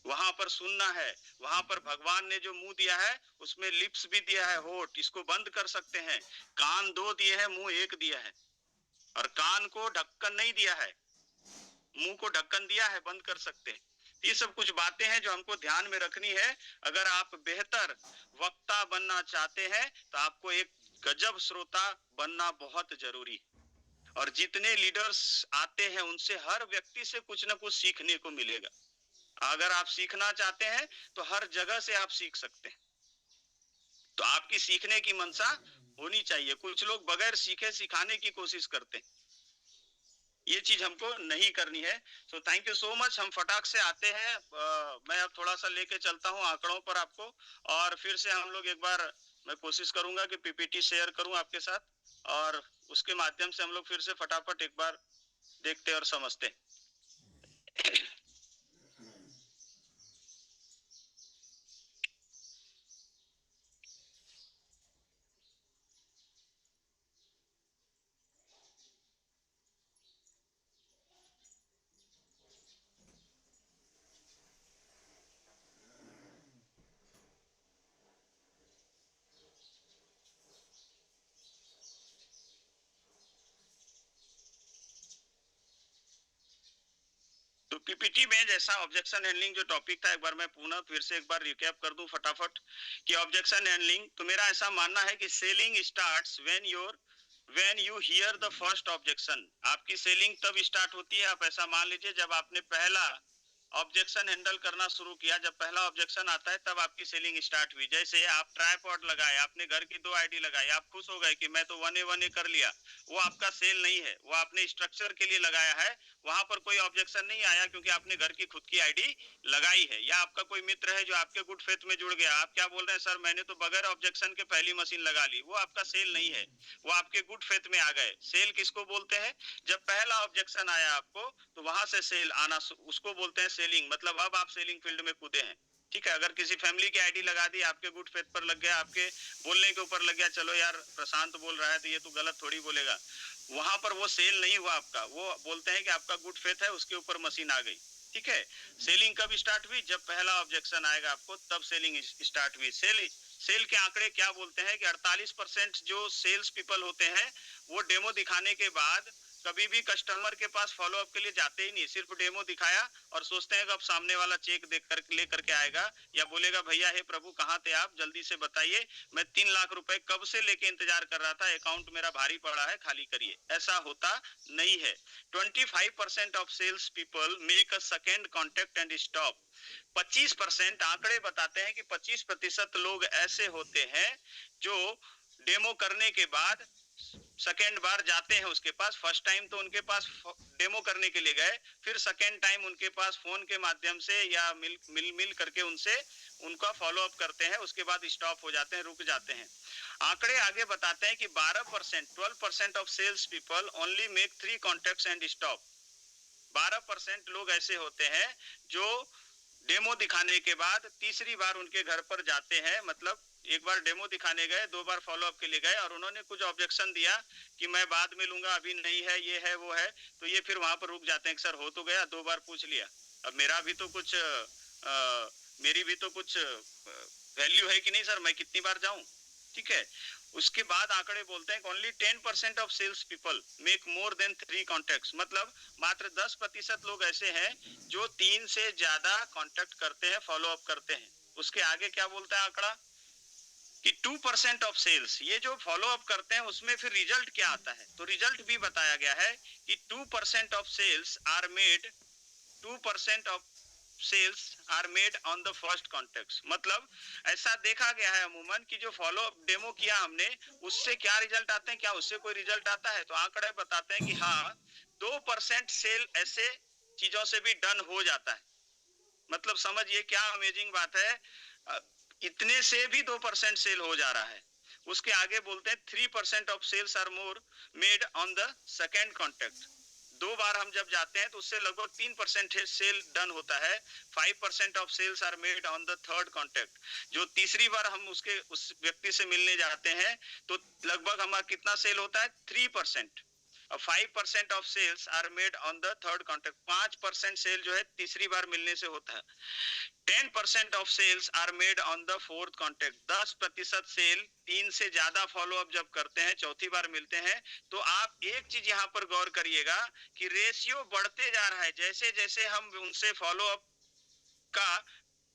Speaker 2: वहां पर सुनना है। वहां पर भगवान ने जो मुंह दिया है उसमें लिप्स भी दिया है, होठ, इसको बंद कर सकते हैं। कान 2 दिए हैं, मुंह 1 दिया है, और कान को ढक्कन नहीं दिया है, मुंह को ढक्कन दिया है, बंद कर सकते हैं। ये सब कुछ बातें हैं जो हमको ध्यान में रखनी है। अगर आप बेहतर वक्ता बनना चाहते हैं तो आपको एक गजब श्रोता बनना बहुत जरूरी है। और जितने लीडर्स आते हैं उनसे हर व्यक्ति से कुछ ना कुछ सीखने को मिलेगा। अगर आप सीखना चाहते हैं तो हर जगह से आप सीख सकते हैं। तो आपकी सीखने की मनसा होनी चाहिए। कुछ लोग बगैर सीखे सिखाने की कोशिश करते हैं, ये चीज हमको नहीं करनी है। So thank you so much. हम फटाक से आते हैं। मैं अब थोड़ा सा लेके चलता हूँ आंकड़ों पर आपको, और फिर से हम लोग एक बार, मैं कोशिश करूंगा कि पीपीटी शेयर करूं आपके साथ, और उसके माध्यम से हम लोग फिर से फटाफट एक बार देखते और समझते। तो पीपीटी में जैसा ऑब्जेक्शन हैंडलिंग जो टॉपिक था, एक बार मैं पुनः फिर से एक बार रिकैप कर दूं फटाफट कि ऑब्जेक्शन हैंडलिंग, तो मेरा ऐसा मानना है कि selling starts when you here the first objection. आपकी सेलिंग तब स्टार्ट होती है, आप ऐसा मान लीजिए, जब आपने पहला ऑब्जेक्शन हैंडल करना शुरू किया। जब पहला ऑब्जेक्शन आता है तब आपकी सेलिंग स्टार्ट हुई। जैसे आप ट्राइपॉड लगाए, आपने घर की 2 आईडी लगाई, आप खुश हो गए कि मैं तो 1A कर लिया, वो आपका सेल नहीं है, वो आपने स्ट्रक्चर के लिए लगाया है। वहां पर कोई ऑब्जेक्शन नहीं आया क्योंकि आपने घर की खुद की आईडी लगाई है। या आपका कोई मित्र है जो आपके गुड फेथ में जुड़ गया, आप क्या बोल रहे हैं, सर मैंने तो बगैर ऑब्जेक्शन के पहली मशीन लगा ली, वो आपका सेल नहीं है, वो आपके गुड फेथ में आ गए। सेल किसको बोलते हैं? जब पहला ऑब्जेक्शन आया आपको तो वहां से सेल आना, उसको बोलते हैं सेलिंग। मतलब अब आप सेलिंग फील्ड में कूदे हैं। ठीक है, अगर किसी फैमिली की आईडी लगा दी, आपके गुड फेथ पर लग गया, आपके बोलने के ऊपर लग गया, चलो यार प्रशांत बोल रहा है तो ये तो गलत थोड़ी बोलेगा, वहां पर वो सेल नहीं हुआ आपका, वो बोलते हैं कि आपका गुड फेथ है, उसके ऊपर मशीन आ गई। ठीक है, सेलिंग कब स्टार्ट हुई? जब पहला ऑब्जेक्शन आएगा आपको तब सेलिंग स्टार्ट हुई। सेल के आंकड़े क्या बोलते हैं कि 48% जो सेल्स पीपल होते हैं वो डेमो दिखाने के बाद कभी भी कस्टमर के पास फॉलो अप के लिए जाते ही नहीं। सिर्फ डेमो दिखाया और सोचते हैं कि अब सामने वाला चेक देख कर लेकर के आएगा या बोलेगा भैया हे प्रभु कहाँ थे आप, जल्दी से बताइए, मैं 3 लाख रुपए कब से लेके इंतजार कर रहा था, अकाउंट मेरा भारी पड़ा है, खाली करिए। ऐसा होता नहीं है। 25% of sales people make a second contact and stop. 25% आंकड़े बताते हैं कि 25% लोग ऐसे होते हैं जो डेमो करने के बाद सेकेंड बार जाते हैं उसके पास। फर्स्ट टाइम तो उनके पास डेमो करने के लिए गए, फिर सेकेंड टाइम उनके पास फोन के माध्यम से या मिल करके उनसे उनका फॉलो अप करते हैं, उसके बाद स्टॉप हो जाते हैं, रुक जाते हैं। आंकड़े आगे बताते हैं कि 12% of sales people only make 3 contacts and stop. 12% लोग ऐसे होते हैं जो डेमो दिखाने के बाद तीसरी बार उनके घर पर जाते हैं। मतलब एक बार डेमो दिखाने गए, 2 बार फॉलो अप के लिए गए और उन्होंने कुछ ऑब्जेक्शन दिया कि मैं बाद में लूंगा, अभी नहीं है, ये है वो है, तो ये फिर वहां पर रुक जाते हैं कि सर हो तो गया, 2 बार पूछ लिया, अब मेरा भी तो कुछ मेरी भी तो कुछ वैल्यू है कि नहीं सर, मैं कितनी बार जाऊं। ठीक है, उसके बाद आंकड़े बोलते हैं only 10% of sales people make more than 3 contacts. मतलब मात्र 10% लोग ऐसे हैं जो 3 से ज्यादा कॉन्टेक्ट करते हैं, फॉलो अप करते हैं। उसके आगे क्या बोलता है आंकड़ा कि 2% ऑफ सेल्स, ये जो फॉलो अप करते हैं उसमें फिर रिजल्ट क्या आता है, तो रिजल्ट भी बताया गया है कि 2% of sales are made 2% of sales are made on the first contact. मतलब ऐसा देखा गया है अमूमन कि जो फॉलो अप डेमो किया हमने उससे क्या रिजल्ट आते हैं, क्या उससे कोई रिजल्ट आता है, तो आंकड़े बताते हैं कि हाँ 2% सेल ऐसे चीजों से भी डन हो जाता है। मतलब समझिए क्या अमेजिंग बात है। इतने से भी 2% सेल हो जा रहा है। उसके आगे बोलते हैं 3% of sales are more made on the second contact. 2 बार हम जब जाते हैं तो उससे लगभग 3% सेल डन होता है। 5% of sales are made on the third contact. जो तीसरी बार हम उस व्यक्ति से मिलने जाते हैं तो लगभग हमारा कितना सेल होता है? 3%। 5% of sales are made on the third contact. 5% sale जो है तीसरी बार मिलने से होता है। 10% of sales are made on the fourth contact. 10% sale 3 से ज्यादा फॉलो अप जब करते हैं, चौथी बार मिलते हैं, तो आप एक चीज यहाँ पर गौर करिएगा कि रेशियो बढ़ते जा रहा है। जैसे जैसे हम उनसे फॉलो अप का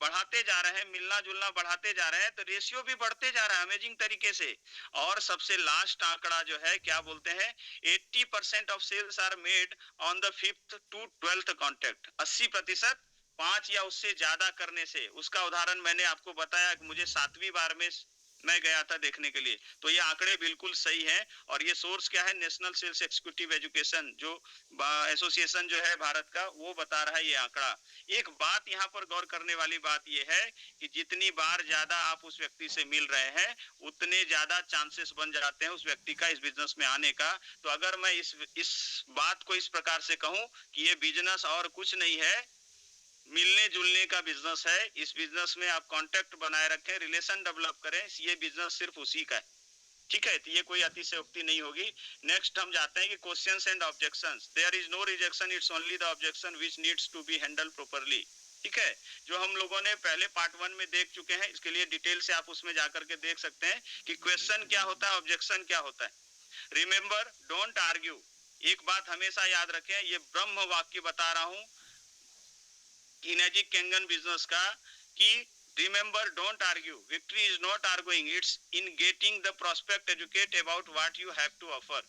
Speaker 2: बढ़ाते जा रहे हैं, मिलना जुलना बढ़ाते जा रहे हैं, तो रेशियो भी बढ़ते जा रहा है अमेजिंग तरीके से। और सबसे लास्ट आंकड़ा जो है क्या बोलते हैं? 80% of sales are made on the 5th to 12th contact. 80% 5 या उससे ज्यादा करने से। उसका उदाहरण मैंने आपको बताया कि मुझे 7वीं बार में मैं गया था देखने के लिए। तो ये आंकड़े बिल्कुल सही हैं। और ये सोर्स क्या है? नेशनल सेल्स एक्जीक्यूटिव एजुकेशन जो एसोसिएशन जो है भारत का, वो बता रहा है ये आंकड़ा। एक बात यहाँ पर गौर करने वाली बात ये है कि जितनी बार ज्यादा आप उस व्यक्ति से मिल रहे हैं, उतने ज्यादा चांसेस बन जाते हैं उस व्यक्ति का इस बिजनेस में आने का। तो अगर मैं इस बात को इस प्रकार से कहूं कि ये बिजनेस और कुछ नहीं है, मिलने जुलने का बिजनेस है। इस बिजनेस में आप कांटेक्ट बनाए रखें, रिलेशन डेवलप करें, ये बिजनेस सिर्फ उसी का है। ठीक है, तो ये कोई अतिशयोक्ति नहीं होगी। नेक्स्ट हम जाते हैं कि questions and objections. There is no rejection, it's only the objection which needs to be handled properly. ठीक है, जो हम लोगों ने पहले पार्ट 1 में देख चुके हैं, इसके लिए डिटेल से आप उसमें जाकर के देख सकते हैं कि क्वेश्चन क्या होता है, ऑब्जेक्शन क्या होता है। Remember, don't argue. एक बात हमेशा याद रखें, ये ब्रह्म वाक्य बता रहा हूं इनेजिक केंगन बिजनेस का, कि remember don't argue, victory is not arguing, it's in getting the prospect educate about what you have to offer.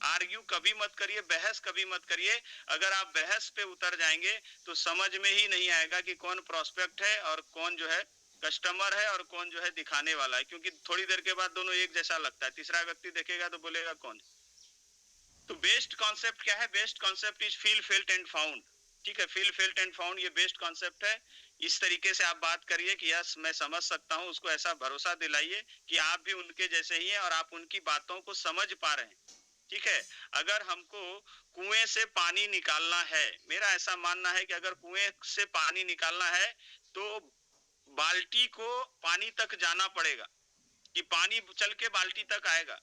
Speaker 2: Argue कभी मत करिए, बहस कभी मत करिए। अगर आप बहस पे उतर जाएंगे तो समझ में ही नहीं आएगा कि कौन प्रोस्पेक्ट है और कौन जो है कस्टमर है और कौन जो है दिखाने वाला है, क्योंकि थोड़ी देर के बाद दोनों एक जैसा लगता है। तीसरा व्यक्ति देखेगा तो बोलेगा कौन। तो बेस्ट कॉन्सेप्ट क्या है? Best concept is feel, felt and found. ठीक है, फील, फेल्ट एंड फाउंड ये बेस्ट कॉन्सेप्ट है। इस तरीके से आप बात करिए कि यस मैं समझ सकता हूं, उसको ऐसा भरोसा दिलाइए कि आप भी उनके जैसे ही हैं और आप उनकी बातों को समझ पा रहे हैं। ठीक है, अगर हमको कुएं से पानी निकालना है, मेरा ऐसा मानना है कि अगर कुएं से पानी निकालना है तो बाल्टी को पानी तक जाना पड़ेगा, कि पानी चल के बाल्टी तक आएगा।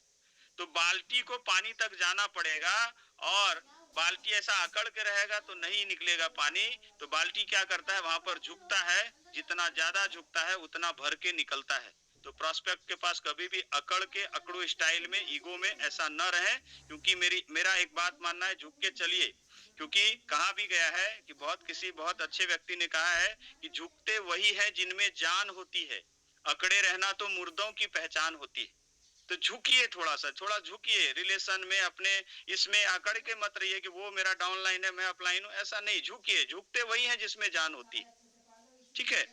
Speaker 2: तो बाल्टी को पानी तक जाना पड़ेगा, और बाल्टी ऐसा अकड़ के रहेगा तो नहीं निकलेगा पानी। तो बाल्टी क्या करता है? वहां पर झुकता है, जितना ज्यादा झुकता है उतना भर के निकलता है। तो प्रोस्पेक्ट के पास कभी भी अकड़ के, अकड़ू स्टाइल में, ईगो में ऐसा न रहे। क्योंकि मेरा एक बात मानना है, झुक के चलिए। क्योंकि कहा भी गया है कि किसी बहुत अच्छे व्यक्ति ने कहा है कि झुकते वही है जिनमें जान होती है, अकड़े रहना तो मुर्दों की पहचान होती है। तो झुकिए, थोड़ा झुकिए रिलेशन में अपने। इसमें अकड़ के मत रहिए कि वो मेरा डाउनलाइन है मैं अपलाइन हूं, ऐसा नहीं। झुकिए, झुकते वही हैं जिसमें जान होती है। ठीक है,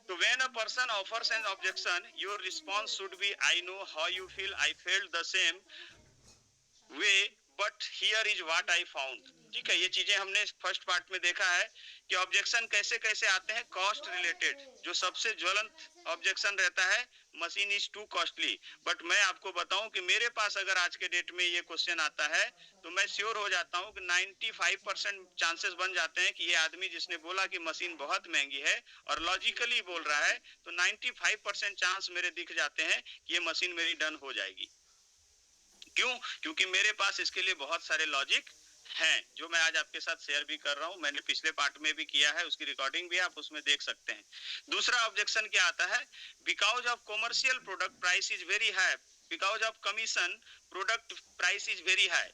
Speaker 2: तो when a person offers an objection, your response should be, I know how you feel, I felt the same way, but here is what I found। ठीक है, ये चीजें हमने फर्स्ट पार्ट में देखा है कि ऑब्जेक्शन कैसे कैसे आते हैं। कॉस्ट रिलेटेड जो सबसे ज्वलंत ऑब्जेक्शन रहता है, machine is to costly. But मैं आपको बताऊं कि मेरे पास अगर आज के डेट में ये क्वेश्चन आता है तो मैं श्योर हो जाता हूं कि 95% चांसेस बन जाते हैं कि ये आदमी जिसने बोला कि मशीन बहुत महंगी है और लॉजिकली बोल रहा है, तो 95% चांस मेरे दिख जाते हैं कि ये मशीन मेरी डन हो जाएगी। क्यों? क्योंकि मेरे पास इसके लिए बहुत सारे लॉजिक हैं, जो मैं आज आपके साथ शेयर भी कर रहा हूं। मैंने पिछले पार्ट में भी किया है, उसकी रिकॉर्डिंग भी आप उसमें देख सकते हैं। दूसरा ऑब्जेक्शन क्या आता है? Because of commercial product price is very high, because of commission product price is very high.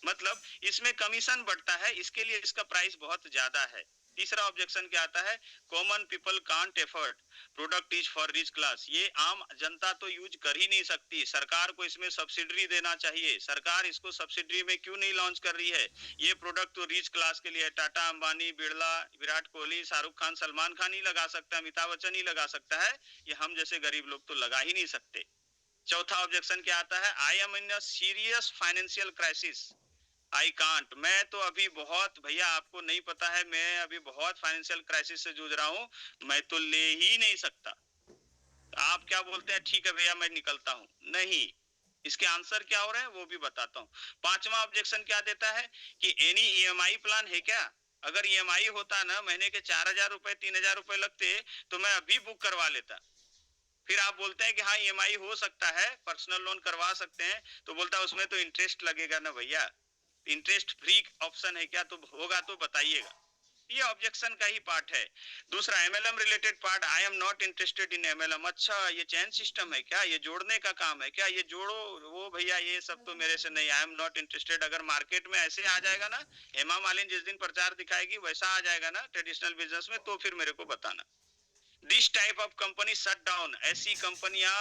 Speaker 2: मतलब इसमें कमीशन बढ़ता है, इसके लिए इसका प्राइस बहुत ज्यादा है। तीसरा ऑब्जेक्शन क्या आता है? Common people can't effort, product is for rich class. ये आम जनता तो यूज कर ही नहीं सकती, सरकार को इसमें सब्सिडी देना चाहिए। सरकार इसको सब्सिडी में क्यों नहीं लॉन्च कर रही है? ये प्रोडक्ट तो रिच क्लास के लिए, टाटा, अंबानी, बिरला, विराट कोहली, शाहरुख खान, सलमान खान ही लगा सकता है, अमिताभ बच्चन ही लगा सकता है, ये हम जैसे गरीब लोग तो लगा ही नहीं सकते। चौथा ऑब्जेक्शन क्या आता है? I am in a serious financial crisis, I can't. मैं तो अभी बहुत, भैया आपको नहीं पता है, मैं अभी बहुत फाइनेंशियल क्राइसिस से जूझ रहा हूं, मैं तो ले ही नहीं सकता। आप क्या बोलते हैं, ठीक है भैया मैं निकलता हूं, नहीं, इसके आंसर क्या हो रहे हैं वो भी बताता हूं। पांचवा ऑब्जेक्शन क्या देता है कि एनी ईएमआई प्लान है क्या? अगर ईएमआई होता ना महीने के 4,000 रुपए 3,000 रुपए लगते तो मैं अभी बुक करवा लेता। फिर आप बोलते हैं कि हाँ ईएमआई हो सकता है, पर्सनल लोन करवा सकते हैं, तो बोलता है उसमें तो इंटरेस्ट लगेगा ना भैया, इंटरेस्ट फ्री ऑप्शन है क्या? तो होगा तो बताइएगा। ये ऑब्जेक्शन का ही पार्ट है। दूसरा MLM related part, I am not interested in MLM. अच्छा ये चैन सिस्टम है क्या? ये जोड़ने का काम है क्या? ये जोड़ो वो भैया, ये सब तो मेरे से नहीं, आई एम नॉट इंटरेस्टेड। अगर मार्केट में ऐसे आ जाएगा ना, हेमा मालिनी जिस दिन प्रचार दिखाएगी वैसा आ जाएगा ना ट्रेडिशनल बिजनेस में, तो फिर मेरे को बताना। This type of company shut down, ऐसी कंपनियां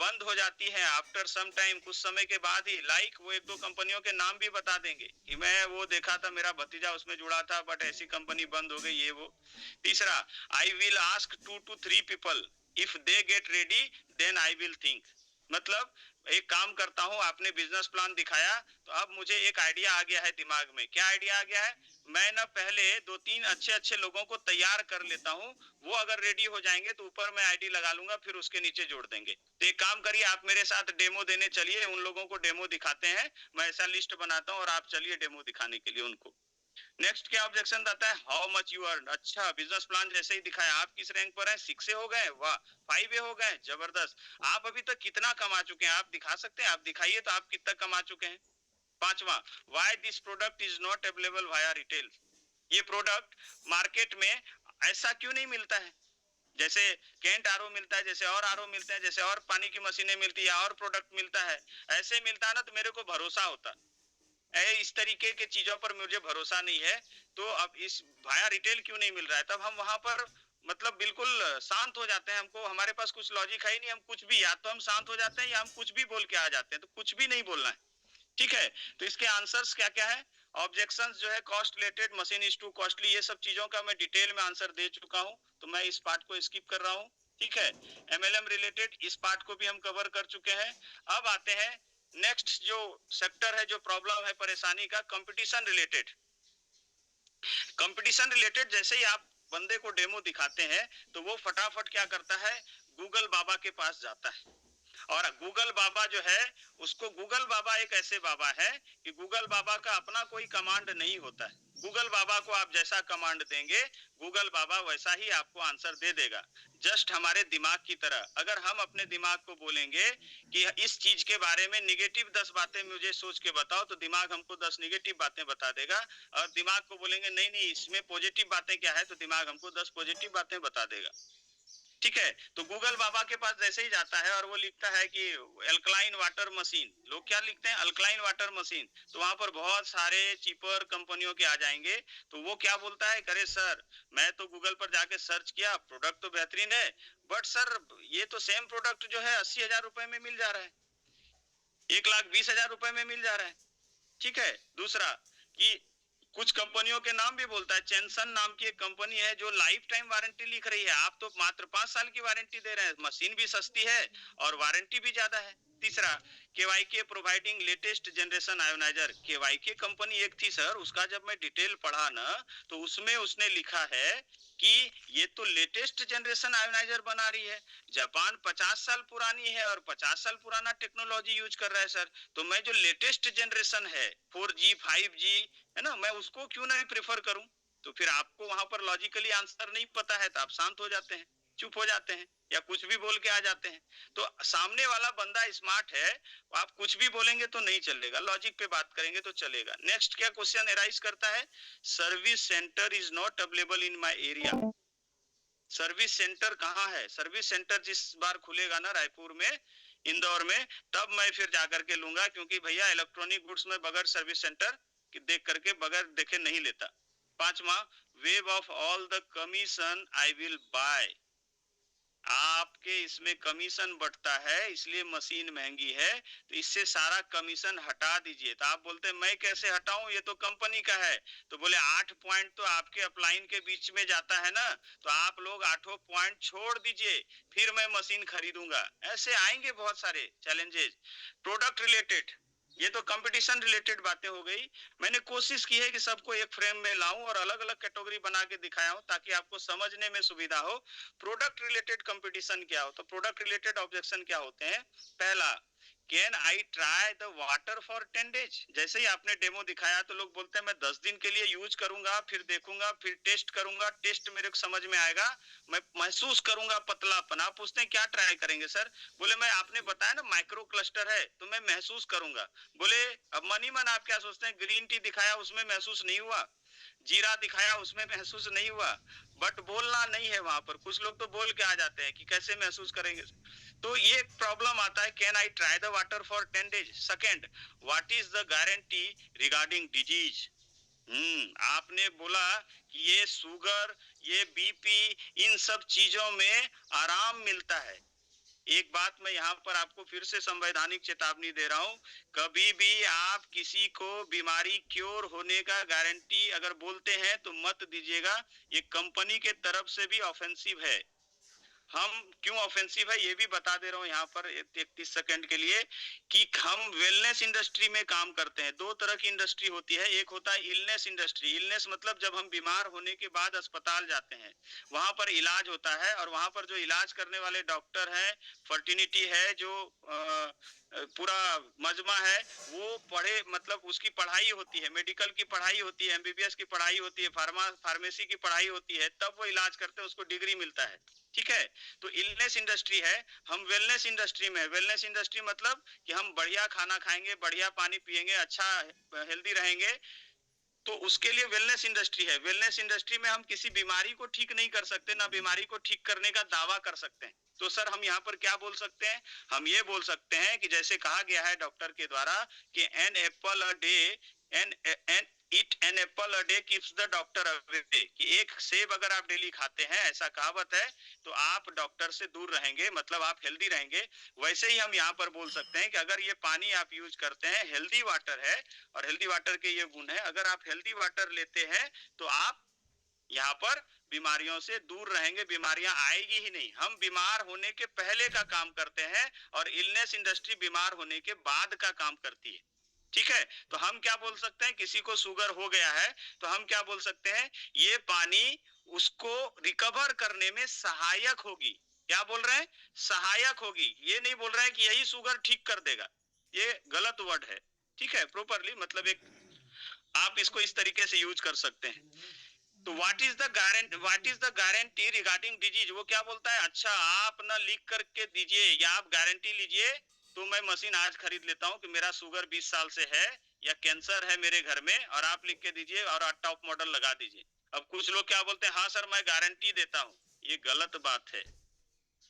Speaker 2: बंद हो जाती हैं आफ्टर सम टाइम, कुछ समय के बाद ही। लाइक वो एक दो कंपनियों के नाम भी बता देंगे कि मैं वो देखा था, मेरा भतीजा उसमें जुड़ा था, बट ऐसी कंपनी बंद हो गई, ये वो। तीसरा, I will ask 2 to 3 people, if they get ready then I will think. मतलब एक काम करता हूं, आपने बिजनेस प्लान दिखाया तो अब मुझे एक आइडिया आ गया है दिमाग में। क्या आइडिया आ गया है? मैं ना पहले 2-3 अच्छे अच्छे लोगों को तैयार कर लेता हूं, वो अगर रेडी हो जाएंगे तो ऊपर मैं आईडी लगा लूंगा, फिर उसके नीचे जोड़ देंगे। तो एक काम करिए, आप मेरे साथ डेमो देने चलिए, उन लोगों को डेमो दिखाते हैं, मैं ऐसा लिस्ट बनाता हूं और आप चलिए डेमो दिखाने के लिए उनको। नेक्स्ट क्या ऑब्जेक्शन आता है? How much you earn. अच्छा बिजनेस प्लान जैसे ही दिखाया, आप किस रैंक पर हैं? 6 हो गए, वाह। 5 हो गए, जबरदस्त। आप अभी तक कितना कमा चुके हैं आप दिखा सकते हैं? आप दिखाइए तो आप कितना कमा चुके हैं। पांचवा, why this product is not available via retail. ये प्रोडक्ट मार्केट में ऐसा क्यों नहीं मिलता है? जैसे कैंट आरओ मिलता है, जैसे और आरओ मिलते हैं, जैसे और पानी की मशीनें मिलती है और प्रोडक्ट मिलता है, ऐसे मिलता है ना, तो मेरे को भरोसा होता। इस तरीके के चीजों पर मुझे भरोसा नहीं है, तो अब इस भाया रिटेल क्यों नहीं मिल रहा है? तब हम वहां पर मतलब बिल्कुल शांत हो जाते हैं। हमको, हमारे पास कुछ लॉजिक है ही नहीं, हम कुछ भी, या तो हम शांत हो जाते हैं या हम कुछ भी बोल के आ जाते हैं, तो कुछ भी नहीं बोलना है। ठीक है, तो इसके आंसर्स क्या क्या है? ऑब्जेक्शंस जो है, cost related, machine is to costly, ये सब चीजों का मैं डिटेल में आंसर दे चुका हूं, तो मैं इस पार्ट को स्किप कर रहा हूं। ठीक है, एमएलएम रिलेटेड इस पार्ट को भी हम कवर कर चुके हैं। अब आते हैं नेक्स्ट जो सेक्टर है, जो प्रॉब्लम है परेशानी का, कंपटीशन रिलेटेड। कंपटीशन रिलेटेड जैसे ही आप बंदे को डेमो दिखाते हैं तो वो फटाफट क्या करता है, गूगल बाबा के पास जाता है। और गूगल बाबा जो है, उसको, गूगल बाबा एक ऐसे बाबा है कि गूगल बाबा का अपना कोई कमांड नहीं होता है। गूगल बाबा को आप जैसा कमांड देंगे, गूगल बाबा वैसा ही आपको आंसर दे देगा। जस्ट हमारे दिमाग की तरह। अगर हम अपने दिमाग को बोलेंगे कि इस चीज के बारे में निगेटिव 10 बातें मुझे सोच के बताओ, तो दिमाग हमको 10 निगेटिव बातें बता देगा। और दिमाग को बोलेंगे नहीं नहीं इसमें पॉजिटिव बातें क्या है, तो दिमाग हमको 10 पॉजिटिव बातें बता देगा। ठीक है, तो गूगल बाबा के पास जैसे ही जाता है और वो लिखता है कि अल्कलाइन वाटर मशीन, लोग क्या लिखते हैं, अल्कलाइन वाटर मशीन, तो वहां पर बहुत सारे चीपर कंपनियों के आ जाएंगे। तो वो क्या बोलता है, करे सर मैं तो गूगल पर जाके सर्च किया, प्रोडक्ट तो बेहतरीन है, बट सर ये तो सेम प्रोडक्ट जो है 80,000 रुपए में मिल जा रहा है, 1,20,000 रुपए में मिल जा रहा है। ठीक है, दूसरा कि कुछ कंपनियों के नाम भी बोलता है। चेंसन नाम की एक कंपनी है जो लाइफ टाइम वारंटी लिख रही है, आप तो मात्र 5 साल की वारंटी दे रहे हैं, मशीन भी सस्ती है और वारंटी भी ज्यादा है। तीसरा, KYK providing latest generation ioniser. KYK company एक थी सर, उसका जब मैं डिटेल पढ़ा ना, तो उसमें उसने लिखा है कि ये तो लेटेस्ट जनरेशन आयोनाइजर बना रही है। जापान 50 साल पुरानी है और 50 साल पुराना टेक्नोलॉजी यूज कर रहा है सर, तो मैं जो लेटेस्ट जनरेशन है 4G 5G है ना, मैं उसको क्यों नहीं प्रेफर करूं? तो फिर आपको वहां पर लॉजिकली आंसर नहीं पता है, तो आप शांत हो जाते हैं, चुप हो जाते हैं, या कुछ भी बोल के आ जाते हैं। तो सामने वाला बंदा स्मार्ट है, आप कुछ भी बोलेंगे तो नहीं चलेगा, लॉजिक पे बात करेंगे तो चलेगा। नेक्स्ट क्या क्वेश्चन एराइज करता है, service centre is not available in my area. Service centre कहाँ है? सर्विस सेंटर जिस बार खुलेगा ना रायपुर में, इंदौर में, तब मैं फिर जाकर के लूंगा, क्योंकि भैया इलेक्ट्रॉनिक गुड्स में बगैर सर्विस सेंटर देख करके, बगैर देखे नहीं लेता। पांचवा, wave of all the commission I will buy. आपके इसमें कमीशन बढ़ता है इसलिए मशीन महंगी है, तो इससे सारा कमीशन हटा दीजिए। तो आप बोलते हैं मैं कैसे हटाऊं, ये तो कंपनी का है। तो बोले 8 पॉइंट तो आपके अपलाइन के बीच में जाता है ना, तो आप लोग 8 पॉइंट छोड़ दीजिए, फिर मैं मशीन खरीदूंगा। ऐसे आएंगे बहुत सारे चैलेंजेस। प्रोडक्ट रिलेटेड, ये तो कंपटीशन रिलेटेड बातें हो गई। मैंने कोशिश की है कि सबको एक फ्रेम में लाऊं और अलग अलग कैटेगरी बना के दिखाया हूं ताकि आपको समझने में सुविधा हो। प्रोडक्ट रिलेटेड कंपटीशन क्या हो, तो प्रोडक्ट रिलेटेड ऑब्जेक्शन क्या होते हैं। पहला, can I try the water for 10 days. जैसे ही आपने डेमो दिखाया तो लोग बोलते हैं मैं 10 दिन के लिए यूज करूंगा, फिर देखूंगा, फिर टेस्ट करूंगा, टेस्ट मेरे को समझ में आएगा, मैं महसूस करूंगा पतलापन। आप पूछते हैं क्या ट्राई करेंगे सर, बोले मैं, आपने बताया ना माइक्रो क्लस्टर है तो मैं महसूस करूंगा। बोले अब मन ही मन आप क्या सोचते हैं, ग्रीन टी दिखाया उसमें महसूस नहीं हुआ, जीरा दिखाया उसमें महसूस नहीं हुआ, बट बोलना नहीं है वहां पर। कुछ लोग तो बोल के आ जाते हैं कि कैसे महसूस करेंगे। तो ये प्रॉब्लम आता है, can I try the water for 10 days. Second, what is the guarantee regarding disease. आपने बोला कि ये शुगर, ये बीपी, इन सब चीजों में आराम मिलता है। एक बात मैं यहाँ पर आपको फिर से संवैधानिक चेतावनी दे रहा हूँ, कभी भी आप किसी को बीमारी क्योर होने का गारंटी अगर बोलते हैं तो मत दीजिएगा, ये कंपनी के तरफ से भी ऑफेंसिव है। हम क्यों ऑफेंसिव है ये भी बता दे रहा हूँ यहाँ पर 31 सेकंड के लिए, कि हम वेलनेस इंडस्ट्री में काम करते हैं। दो तरह की इंडस्ट्री होती है, एक होता है इलनेस इंडस्ट्री। इलनेस मतलब जब हम बीमार होने के बाद अस्पताल जाते हैं, वहां पर इलाज होता है, और वहां पर जो इलाज करने वाले डॉक्टर है, फर्टिनिटी है, जो पूरा मजमा है, वो पढ़े, मतलब उसकी पढ़ाई होती है, मेडिकल की पढ़ाई होती है, एमबीबीएस की पढ़ाई होती है, फार्मेसी की पढ़ाई होती है, तब वो इलाज करते हैं, उसको डिग्री मिलता है। ठीक है, तो इलनेस इंडस्ट्री है, हम वेलनेस इंडस्ट्री में। वेलनेस इंडस्ट्री मतलब कि हम बढ़िया खाना खाएंगे, बढ़िया पानी पिएंगे, अच्छा हेल्दी रहेंगे, तो उसके लिए वेलनेस इंडस्ट्री है। वेलनेस इंडस्ट्री में हम किसी बीमारी को ठीक नहीं कर सकते, ना बीमारी को ठीक करने का दावा कर सकते हैं। तो सर हम यहाँ पर क्या बोल सकते हैं, हम ये बोल सकते हैं कि जैसे कहा गया है डॉक्टर के द्वारा कि an apple a day, an an eat an apple a day keeps the doctor away, कि एक सेब अगर आप डेली खाते हैं, ऐसा कहावत है, तो आप डॉक्टर से दूर रहेंगे, मतलब आप हेल्दी रहेंगे। वैसे ही हम यहाँ पर बोल सकते हैं कि अगर ये पानी आप यूज करते हैं, हेल्दी वाटर है, और हेल्दी वाटर के ये गुण है, अगर आप हेल्दी वाटर लेते हैं तो आप यहाँ पर बीमारियों से दूर रहेंगे, बीमारियां आएगी ही नहीं। हम बीमार होने के पहले का काम करते हैं, और इलनेस इंडस्ट्री बीमार होने के बाद का काम करती है। ठीक है, तो हम क्या बोल सकते हैं, किसी को शुगर हो गया है तो हम क्या बोल सकते हैं, ये पानी उसको रिकवर करने में सहायक होगी। क्या बोल रहे हैं, सहायक होगी, ये नहीं बोल रहे हैं कि यही शुगर ठीक कर देगा, ये गलत वर्ड है। ठीक है, प्रॉपरली मतलब एक आप इसको इस तरीके से यूज कर सकते हैं। तो what is the guarantee regarding disease, वो क्या बोलता है, अच्छा आप ना लिख करके दीजिए या आप गारंटी लीजिए, तो मैं मशीन आज खरीद लेता हूं कि मेरा शुगर 20 साल से है या कैंसर है मेरे घर में, और आप लिख के दीजिए और टॉप मॉडल लगा दीजिए। अब कुछ लोग क्या बोलते हैं, हाँ सर मैं गारंटी देता हूं, ये गलत बात है।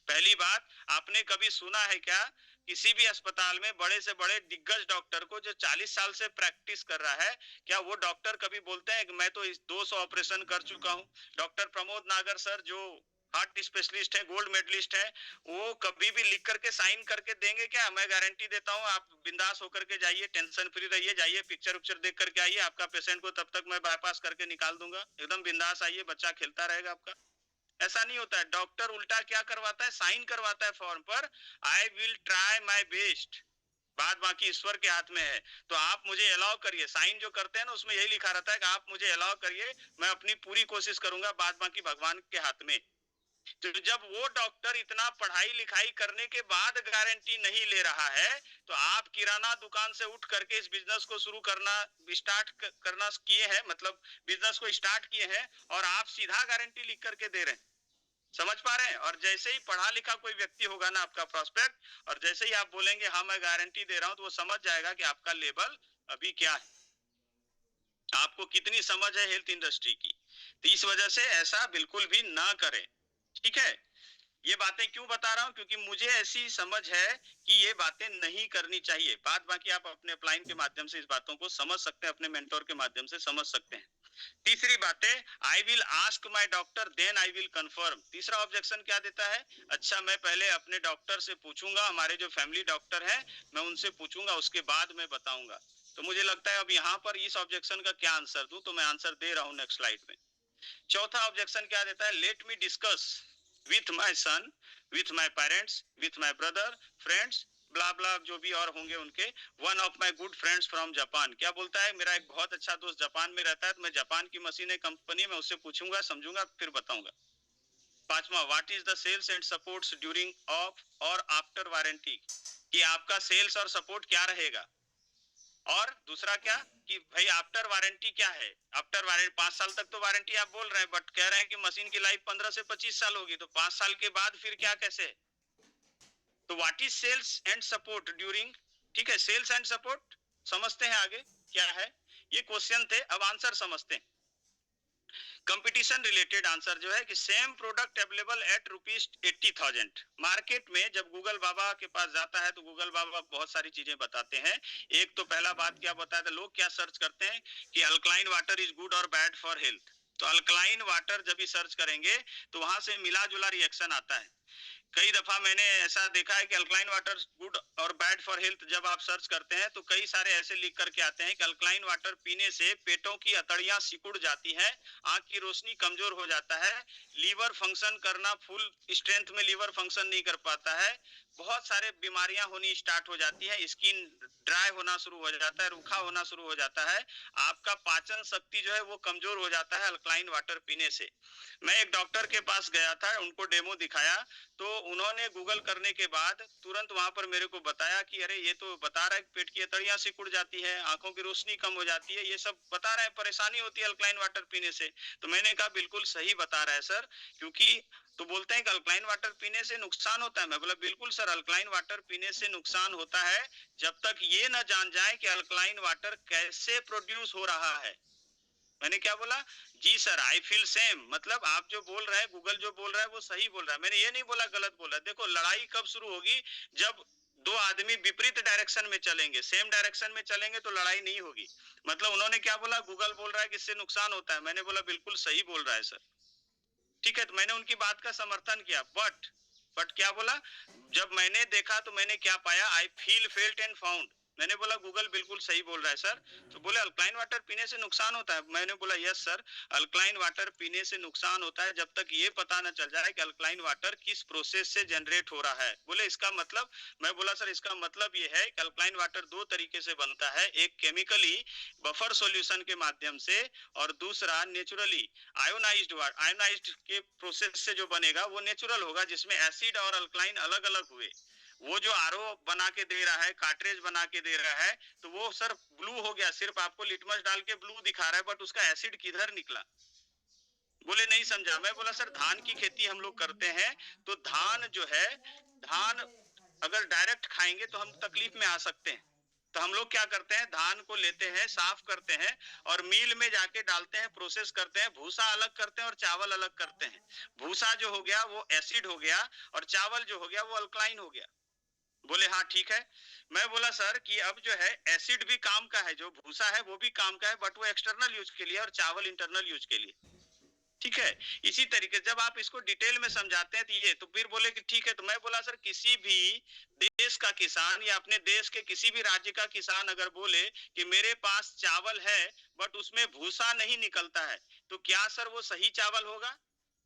Speaker 2: पहली बात, आपने कभी सुना है क्या किसी भी अस्पताल में बड़े से बड़े दिग्गज डॉक्टर को जो 40 साल से प्रैक्टिस कर रहा है, क्या वो डॉक्टर कभी बोलते हैं कि मैं तो इस 200 ऑपरेशन कर चुका हूं। डॉक्टर प्रमोद नागर सर जो हार्ट स्पेशलिस्ट है, गोल्ड मेडलिस्ट है, वो कभी भी लिख करके साइन करके देंगे क्या, मैं गारंटी देता हूं आप बिंदास होकर के जाइए, टेंशन फ्री रहिए, जाइए पिक्चर उक्चर देख करके आइए, आपका पेशेंट को तब तक मैं बाईपास करके निकाल दूंगा, एकदम बिंदास आइए, बच्चा खेलता रहेगा आपका। ऐसा नहीं होता है। डॉक्टर उल्टा क्या करवाता है, साइन करवाता है फॉर्म पर, I will try my best, बात बाकी ईश्वर के हाथ में है। तो आप मुझे अलाउ करिए, साइन जो करते हैं ना उसमें यही लिखा रहता है कि आप मुझे अलाउ करिए, मैं अपनी पूरी कोशिश करूंगा, बात बाकी भगवान के हाथ में। तो जब वो डॉक्टर इतना पढ़ाई लिखाई करने के बाद गारंटी नहीं ले रहा है, तो आप किराना दुकान से उठ करके इस बिजनेस को शुरू करना स्टार्ट करना किए हैं, मतलब बिजनेस को स्टार्ट किए हैं, और आप सीधा गारंटी लिख करके दे रहे हैं। समझ पा रहे हैं। और जैसे ही पढ़ा लिखा कोई व्यक्ति होगा ना आपका प्रोस्पेक्ट, और जैसे ही आप बोलेंगे हाँ मैं गारंटी दे रहा हूं, तो वो समझ जाएगा कि आपका लेवल अभी क्या है, आपको कितनी समझ है हेल्थ इंडस्ट्री की। तो इस वजह से ऐसा बिल्कुल भी ना करें। ठीक है, ये बातें क्यों बता रहा हूं, क्योंकि मुझे ऐसी समझ है कि ये बातें नहीं करनी चाहिए। बात बाकी आप अपने अपलाइन के माध्यम से इस बातों को समझ सकते हैं, अपने मेंटोर के माध्यम से समझ सकते हैं। तीसरी बात है, I will ask my doctor then I will confirm. तीसरा ऑब्जेक्शन क्या देता है, अच्छा मैं पहले अपने डॉक्टर से पूछूंगा, हमारे जो फैमिली डॉक्टर है मैं उनसे पूछूंगा, उसके बाद मैं बताऊंगा। तो मुझे लगता है अब यहाँ पर इस ऑब्जेक्शन का क्या आंसर दूं, तो मैं आंसर दे रहा हूं नेक्स्ट स्लाइड में। चौथा ऑब्जेक्शन क्या देता है, let me discuss with my son, with my parents, with my brother, friends ब्ला ब्ला जो भी और होंगे उनके, one of my good friends from Japan. क्या बोलता है, मेरा एक बहुत अच्छा दोस्त जापान में रहता है, तो मैं जापान की मशीन है कंपनी में, उससे पूछूंगा, समझूंगा, फिर बताऊंगा। पांचवा, what is the sales and supports during of और आफ्टर वारंटी, कि आपका सेल्स और सपोर्ट क्या रहेगा। और दूसरा क्या, कि भाई आफ्टर वारंटी क्या है। आफ्टर वारंटी 5 साल तक तो वारंटी आप बोल रहे हैं, बट कह रहे हैं कि मशीन की लाइफ 15 से 25 साल होगी, तो 5 साल के बाद फिर क्या, कैसे। तो what is sales and support during, ठीक है, सेल्स एंड सपोर्ट समझते हैं आगे क्या है। ये क्वेश्चन थे, अब आंसर समझते हैं। कंपटीशन रिलेटेड आंसर जो है कि same product available at ₹80,000। Market में जब गूगल बाबा के पास जाता है तो गूगल बाबा बहुत सारी चीजें बताते हैं। एक तो पहला बात क्या बताया था, लोग क्या सर्च करते हैं कि अल्कलाइन वाटर इज गुड और बैड फॉर हेल्थ। तो अल्कलाइन वाटर जब भी सर्च करेंगे तो वहां से मिला जुला रिएक्शन आता है। कई दफा मैंने ऐसा देखा है कि अल्कलाइन वाटर गुड और बैड फॉर हेल्थ जब आप सर्च करते हैं तो कई सारे ऐसे लिख करके आते हैं कि अल्कलाइन वाटर पीने से पेटों की अतड़ियां सिकुड़ जाती है, आंख की रोशनी कमजोर हो जाता है, लीवर फंक्शन करना फुल स्ट्रेंथ में लीवर फंक्शन नहीं कर पाता है, बहुत सारे बीमारियां होनी स्टार्ट हो जाती है, स्किन ड्राई होना शुरू हो जाता है, रूखा होना शुरू हो जाता है, आपका पाचन शक्ति जो है वो कमजोर हो जाता है अल्कलाइन वाटर पीने से। मैं एक डॉक्टर के पास गया था, उनको डेमो दिखाया, तो उन्होंने गूगल करने के बाद तुरंत वहां पर मेरे को बताया कि अरे ये तो बता रहा है पेट की अतड़ियां सिकुड़ जाती है, आंखों की रोशनी कम हो जाती है, ये सब बता रहा है, परेशानी होती है अल्कलाइन वाटर पीने से। तो मैंने कहा बिल्कुल सही बता रहा है सर, क्योंकि तो बोलते हैं कि अल्कलाइन वाटर पीने से नुकसान होता है। मैं बोला बिल्कुल सर, अल्कलाइन वाटर पीने से नुकसान होता है जब तक ये ना जान जाए कि अल्कलाइन वाटर कैसे प्रोड्यूस हो रहा है। मैंने क्या बोला, जी सर आई फील सेम, मतलब आप जो बोल रहे हैं, गूगल जो बोल रहा है वो सही बोल रहा है, मैंने ये नहीं बोला गलत बोला। देखो लड़ाई कब शुरू होगी, जब दो आदमी विपरीत डायरेक्शन में चलेंगे, सेम डायरेक्शन में चलेंगे तो लड़ाई नहीं होगी। मतलब उन्होंने क्या बोला, गूगल बोल रहा है कि इससे नुकसान होता है, मैंने बोला बिल्कुल सही बोल रहा है सर, ठीक है। तो मैंने उनकी बात का समर्थन किया, बट क्या बोला, जब मैंने देखा तो मैंने क्या पाया, I feel felt and found. मैंने बोला गूगल बिल्कुल सही बोल रहा है सर। तो बोले अल्कलाइन वाटर पीने से नुकसान होता है, मैंने बोला यस सर, अल्कलाइन वाटर पीने से नुकसान होता है जब तक ये पता न चल जाए कि अल्कलाइन वाटर किस प्रोसेस से जनरेट हो रहा है। बोले इसका मतलब, मैं बोला सर इसका मतलब ये है कि अल्कलाइन वाटर दो तरीके से बनता है, एक केमिकली बफर सॉल्यूशन के माध्यम से और दूसरा नेचुरली आयोनाइज्ड के प्रोसेस से जो बनेगा वो नेचुरल होगा, जिसमें एसिड और अल्कलाइन अलग अलग हुए। वो जो आरओ बना के दे रहा है, कार्ट्रेज बना के दे रहा है, तो वो सर ब्लू हो गया, सिर्फ आपको लिटमस डाल के ब्लू दिखा रहा है, बट उसका एसिड किधर निकला। बोले नहीं समझा। मैं बोला सर धान की खेती हम लोग करते हैं, तो धान जो है, धान अगर डायरेक्ट खाएंगे तो हम तकलीफ में आ सकते हैं। तो हम लोग क्या करते हैं, धान को लेते हैं, साफ करते हैं और मिल में जाके डालते हैं, प्रोसेस करते हैं, भूसा अलग करते हैं और चावल अलग करते हैं। भूसा जो हो गया वो एसिड हो गया और चावल जो हो गया वो अल्कलाइन हो गया। बोले हाँ ठीक है। मैं बोला सर कि अब जो है एसिड भी काम का है, जो भूसा है वो भी काम का है, बट वो एक्सटर्नल यूज के लिए और चावल इंटरनल यूज के लिए, ठीक है। इसी तरीके जब आप इसको डिटेल में समझाते हैं तो ये, तो फिर बोले कि ठीक है। तो मैं बोला सर किसी भी देश का किसान या अपने देश के किसी भी राज्य का किसान अगर बोले कि मेरे पास चावल है बट उसमें भूसा नहीं निकलता है, तो क्या सर वो सही चावल होगा।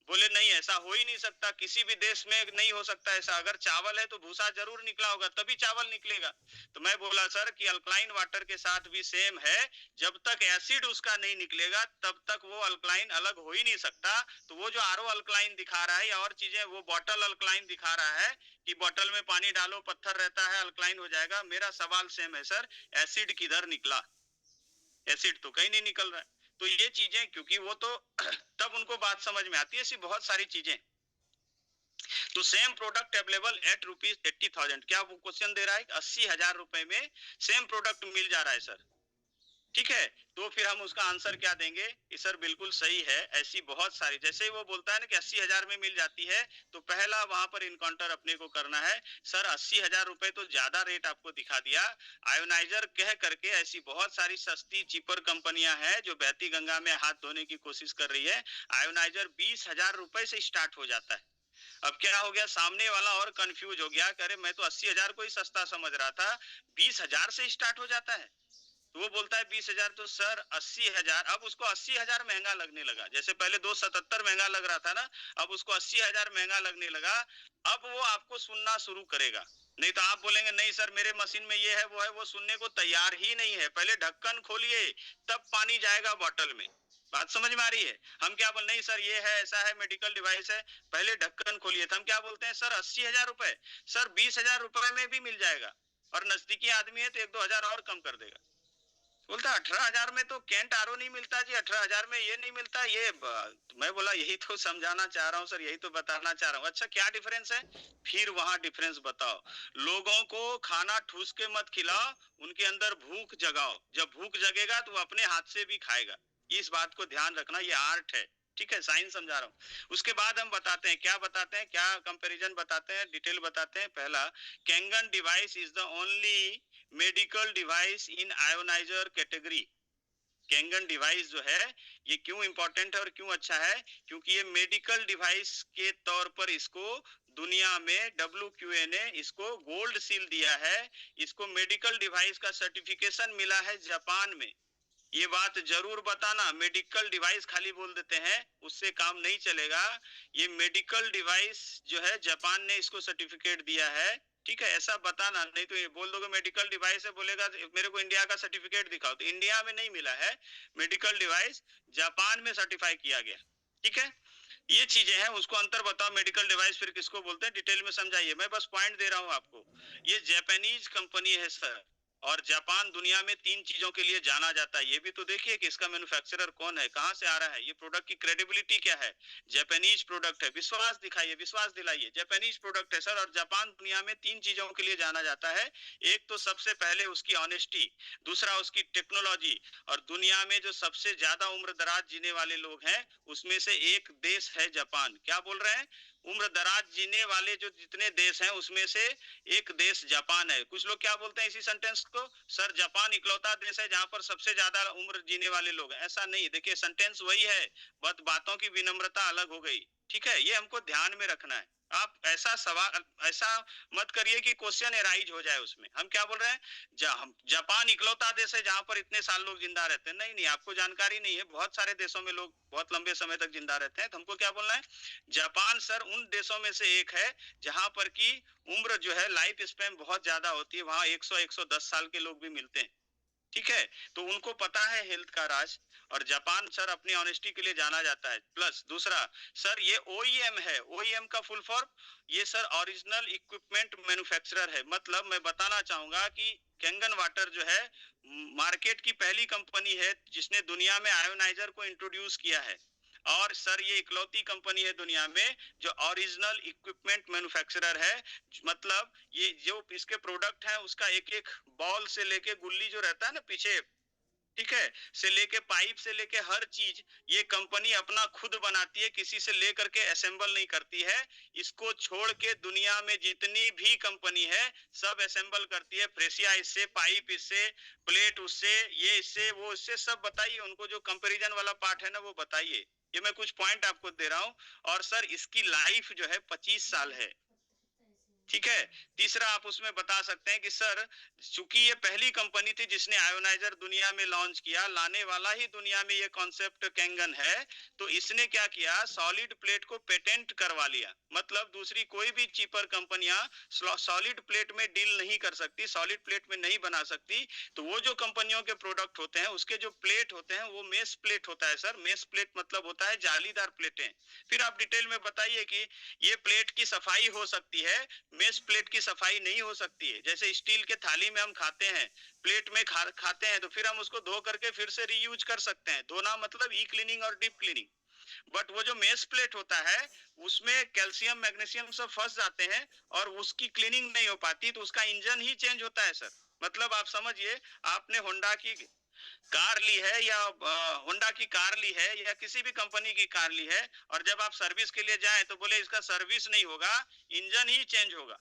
Speaker 2: बोले नहीं ऐसा हो ही नहीं सकता, किसी भी देश में नहीं हो सकता ऐसा, अगर चावल है तो भूसा जरूर निकला होगा तभी चावल निकलेगा। तो मैं बोला सर कि अल्कलाइन वाटर के साथ भी सेम है, जब तक एसिड उसका नहीं निकलेगा तब तक वो अल्कलाइन अलग हो ही नहीं सकता। तो वो जो आरओ अल्कलाइन दिखा रहा है या और चीजें, वो बॉटल अल्कलाइन दिखा रहा है कि बॉटल में पानी डालो पत्थर रहता है अल्कलाइन हो जाएगा। मेरा सवाल सेम है सर, एसिड किधर निकला, एसिड तो कहीं नहीं निकल रहा है। तो ये चीजें, क्योंकि वो तो तब उनको बात समझ में आती है, ऐसी बहुत सारी चीजें। तो सेम प्रोडक्ट अवेलेबल एट ₹80,000, क्या वो क्वेश्चन दे रहा है 80,000 रुपए में सेम प्रोडक्ट मिल जा रहा है सर, ठीक है। तो फिर हम उसका आंसर क्या देंगे कि सर बिल्कुल सही है। ऐसी बहुत सारी, जैसे ही वो बोलता है ना कि 80,000 में मिल जाती है, तो पहला वहां पर इनकाउंटर अपने को करना है, सर 80,000 रुपए तो ज्यादा रेट आपको दिखा दिया। आयोनाइजर कह करके ऐसी बहुत सारी सस्ती चीपर कंपनियां हैं जो बहती गंगा में हाथ धोने की कोशिश कर रही है। आयोनाइजर 20,000 रुपए से स्टार्ट हो जाता है। अब क्या हो गया, सामने वाला और कंफ्यूज हो गया, करे मैं तो 80,000 को ही सस्ता समझ रहा था, 20,000 से स्टार्ट हो जाता है। तो वो बोलता है 20,000, तो सर 80,000, अब उसको 80,000 महंगा लगने लगा। जैसे पहले 277 महंगा लग रहा था ना, अब उसको 80,000 महंगा लगने लगा। अब वो आपको सुनना शुरू करेगा नहीं तो आप बोलेंगे नहीं सर मेरे मशीन में ये है, वो सुनने को तैयार ही नहीं है। पहले ढक्कन खोलिए तब पानी जाएगा बॉटल में। बात समझ में आ रही है? हम क्या बोल, नहीं सर ये है, ऐसा है, मेडिकल डिवाइस है, पहले ढक्कन खोलिए। तो हम क्या बोलते हैं, सर 80,000 रुपए, सर 20,000 रुपए में भी मिल जाएगा, और नजदीकी आदमी है तो 1-2 हजार और कम कर देगा। बोलता 18,000 में तो कैंट आरओ नहीं मिलता जी, 18,000 में ये नहीं मिलता, मैं बोला यही तो समझाना चाह रहा हूँ सर, यही तो बताना चाह रहा हूँ। अच्छा क्या डिफरेंस है? फिर वहां डिफरेंस बताओ। लोगों को खाना ठूस के मत खिलाओ, उनके अंदर भूख जगाओ, जब भूख जगेगा तो वो अपने हाथ से भी खाएगा। इस बात को ध्यान रखना, ये आर्ट है, ठीक है, साइंस समझा रहा हूँ। उसके बाद हम बताते हैं, क्या बताते हैं, क्या कंपैरिजन बताते हैं, डिटेल बताते हैं। पहला, Kangen device is the only medical device in ionizer category. Kangen device जो है ये क्यों इंपॉर्टेंट है और क्यों अच्छा है, क्योंकि ये मेडिकल डिवाइस के तौर पर इसको दुनिया में WQA ने इसको गोल्ड सील दिया है। इसको मेडिकल डिवाइस का सर्टिफिकेशन मिला है जापान में। ये बात जरूर बताना, मेडिकल डिवाइस खाली बोल देते हैं उससे काम नहीं चलेगा। ये मेडिकल डिवाइस जो है जापान ने इसको सर्टिफिकेट दिया है, ठीक है, ऐसा बताना। नहीं तो ये बोल दोगे मेडिकल डिवाइस है, बोलेगा मेरे को इंडिया का सर्टिफिकेट दिखाओ, तो इंडिया में नहीं मिला है मेडिकल डिवाइस, जापान में सर्टिफाई किया गया, ठीक है। ये चीजें हैं, उसको अंतर बताओ, मेडिकल डिवाइस फिर किसको बोलते हैं डिटेल में समझाइए, मैं बस पॉइंट दे रहा हूं आपको। ये जापानीज कंपनी है सर, और जापान दुनिया में 3 चीजों के लिए जाना जाता है। ये भी तो देखिए कि इसका मैन्युफैक्चरर कौन है, कहां से आ रहा है, ये प्रोडक्ट की क्रेडिबिलिटी क्या है। जापानीज प्रोडक्ट है, विश्वास दिखाइए, विश्वास दिलाइए, जापानीज प्रोडक्ट है सर। और जापान दुनिया में 3 चीजों के लिए जाना जाता है। एक तो सबसे पहले उसकी ऑनेस्टी, दूसरा उसकी टेक्नोलॉजी, और दुनिया में जो सबसे ज्यादा उम्र दराज जीने वाले लोग हैं उसमें से एक देश है जापान। क्या बोल रहे हैं? उम्र दराज जीने वाले जो जितने देश हैं उसमें से एक देश जापान है। कुछ लोग क्या बोलते हैं इसी सेंटेंस को, सर जापान इकलौता देश है जहां पर सबसे ज्यादा उम्र जीने वाले लोग हैं। ऐसा नहीं, देखिए सेंटेंस वही है, बस बातों की विनम्रता अलग हो गई, ठीक है, ये हमको ध्यान में रखना है। आप ऐसा सवाल ऐसा मत करिए कि क्वेश्चन एराइज हो जाए उसमें। हम क्या बोल रहे हैं, जापान इकलौता देश है जहां पर इतने साल लोग जिंदा रहते हैं। नहीं नहीं, आपको जानकारी नहीं है, बहुत सारे देशों में लोग बहुत लंबे समय तक जिंदा रहते हैं। तो हमको क्या बोलना है, जापान सर उन देशों में से एक है जहां पर की उम्र जो है लाइफ स्पैन बहुत ज्यादा होती है, वहां 100-110 साल के लोग भी मिलते हैं, ठीक है। तो उनको पता है हेल्थ का राज, और जापान सर अपनी ऑनेस्टी के लिए जाना जाता है। प्लस दूसरा सर, ये OEM है, OEM का फुल फॉर्म, ये सर ओरिजिनल इक्विपमेंट मैन्युफैक्चरर है। मतलब मैं बताना चाहूंगा कि कैंगन वाटर जो है मार्केट की पहली कंपनी है जिसने दुनिया में आयोनाइजर को इंट्रोड्यूस किया है। और सर ये इकलौती कंपनी है दुनिया में जो ओरिजिनल इक्विपमेंट मैन्युफैक्चरर है। मतलब ये जो इसके प्रोडक्ट हैं उसका एक एक बॉल से लेके गुल्ली जो रहता है ना पीछे, ठीक है, से लेके पाइप से लेके हर चीज ये कंपनी अपना खुद बनाती है, किसी से लेकर के असेंबल नहीं करती है। इसको छोड़ के दुनिया में जितनी भी कंपनी है सब असेंबल करती है। फ्रेशिया इससे, पाइप इससे, प्लेट उससे, ये इससे, वो इससे, सब बताइए उनको, जो कंपैरिजन वाला पार्ट है ना वो बताइए। ये मैं कुछ पॉइंट आपको दे रहा हूं। और सर इसकी लाइफ जो है 25 साल है, ठीक है। तीसरा आप उसमें बता सकते हैं कि सर चूंकि ये पहली कंपनी थी जिसने आयोनाइजर दुनिया में लॉन्च किया, लाने वाला ही दुनिया में ये कॉन्सेप्ट कैंगन है, तो इसने क्या किया, सॉलिड प्लेट को पेटेंट करवा लिया। मतलब दूसरी कोई भी चीपर कंपनियां सॉलिड प्लेट में डील नहीं कर सकती, सॉलिड प्लेट में नहीं बना सकती। तो वो जो कंपनियों के प्रोडक्ट होते हैं उसके जो प्लेट होते हैं वो मेस प्लेट होता है सर। मेस प्लेट मतलब होता है जालीदार प्लेटें। फिर आप डिटेल में बताइए कि ये प्लेट की सफाई हो सकती है, मेस प्लेट की सफाई नहीं हो सकती है। जैसे स्टील के थाली में हम खाते हैं, प्लेट में खाते हैं, तो फिर हम उसको धो करके फिर से रीयूज कर सकते हैं। धोना मतलब ई क्लीनिंग और डीप क्लीनिंग। बट वो जो मेस प्लेट होता है उसमें कैल्शियम मैग्नीशियम सब फंस जाते हैं और उसकी क्लीनिंग नहीं हो पाती, तो उसका इंजन ही चेंज होता है सर। मतलब आप समझिए, आपने होंडा की कार ली है या होंडा की कार ली है या किसी भी कंपनी की कार ली है, और जब आप सर्विस के लिए जाएं तो बोले इसका सर्विस नहीं होगा, इंजन ही चेंज होगा,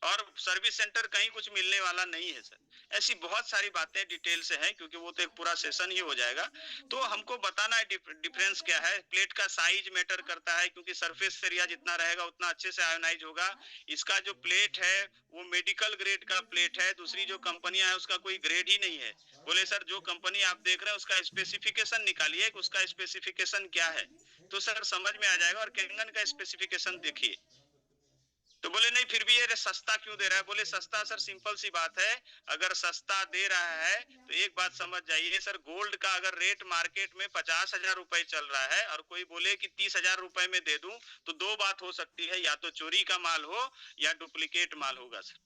Speaker 2: और सर्विस सेंटर कहीं कुछ मिलने वाला नहीं है सर। ऐसी बहुत सारी बातें डिटेल से हैं, क्योंकि वो तो एक पूरा सेशन ही हो जाएगा। तो हमको बताना है डिफरेंस क्या है। प्लेट का साइज मैटर करता है, क्योंकि सरफेस एरिया जितना रहेगा उतना अच्छे से आयोनाइज होगा। इसका जो प्लेट है वो मेडिकल ग्रेड का प्लेट है, दूसरी जो कंपनियां है उसका कोई ग्रेड ही नहीं है। बोले सर जो कंपनी आप देख रहे हैं उसका स्पेसिफिकेशन निकालिए, उसका स्पेसिफिकेशन क्या है, तो सर समझ में आ जाएगा। और कैंगन का स्पेसिफिकेशन देखिए, तो बोले नहीं फिर भी ये सस्ता क्यों दे रहा है? बोले सस्ता सर सिंपल सी बात है, अगर सस्ता दे रहा है तो एक बात समझ जाइए सर, गोल्ड का अगर रेट मार्केट में 50,000 रुपए चल रहा है और कोई बोले कि 30,000 रुपए में दे दूं, तो दो बात हो सकती है, या तो चोरी का माल हो या डुप्लीकेट माल होगा सर।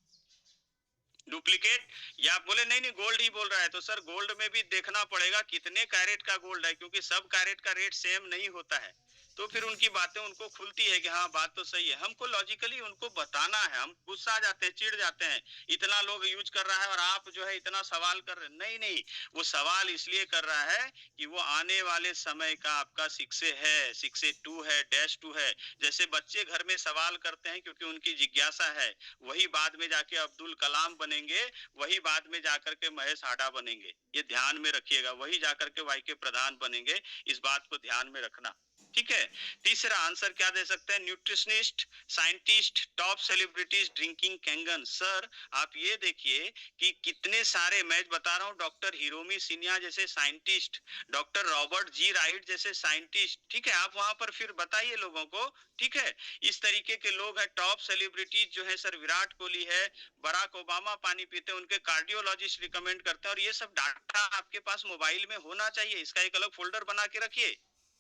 Speaker 2: डुप्लीकेट, या आप बोले नहीं नहीं गोल्ड ही बोल रहा है, तो सर गोल्ड में भी देखना पड़ेगा कितने कैरेट का गोल्ड है, क्योंकि सब कैरेट का रेट सेम नहीं होता है। तो फिर उनकी बातें उनको खुलती है कि हाँ बात तो सही है। हमको लॉजिकली उनको बताना है, हम गुस्सा आ जाते हैं, चिढ़ जाते हैं, इतना लोग यूज कर रहा है और आप जो है इतना सवाल कर रहे हैं। नहीं नहीं, वो सवाल इसलिए कर रहा है कि वो आने वाले समय का आपका 6A है, 6A2 है, -2 है। जैसे बच्चे घर में सवाल करते हैं क्योंकि उनकी जिज्ञासा है, वही बाद में जाके अब्दुल कलाम बनेंगे, वही बाद में जाकर के महेश हाडा बनेंगे, ये ध्यान में रखिएगा, वही जाकर के वाई के प्रधान बनेंगे, इस बात को ध्यान में रखना। ठीक है। तीसरा आंसर क्या दे सकते हैं? Nutritionist, scientist, top celebrities drinking Kangen. Sir आप ये देखिए कि कितने सारे, मैं बता रहा हूँ, डॉक्टर हिरोमी सिन्हा जैसे साइंटिस्ट, डॉक्टर रॉबर्ट जी राइट जैसे साइंटिस्ट, ठीक है, आप वहां पर फिर बताइए लोगों को, ठीक है, इस तरीके के लोग हैं। टॉप सेलिब्रिटीज जो है सर, विराट कोहली है, बराक ओबामा पानी पीते हैं, उनके कार्डियोलॉजिस्ट रिकमेंड करते हैं, और ये सब डाटा आपके पास मोबाइल में होना चाहिए, इसका एक अलग फोल्डर बना के रखिए।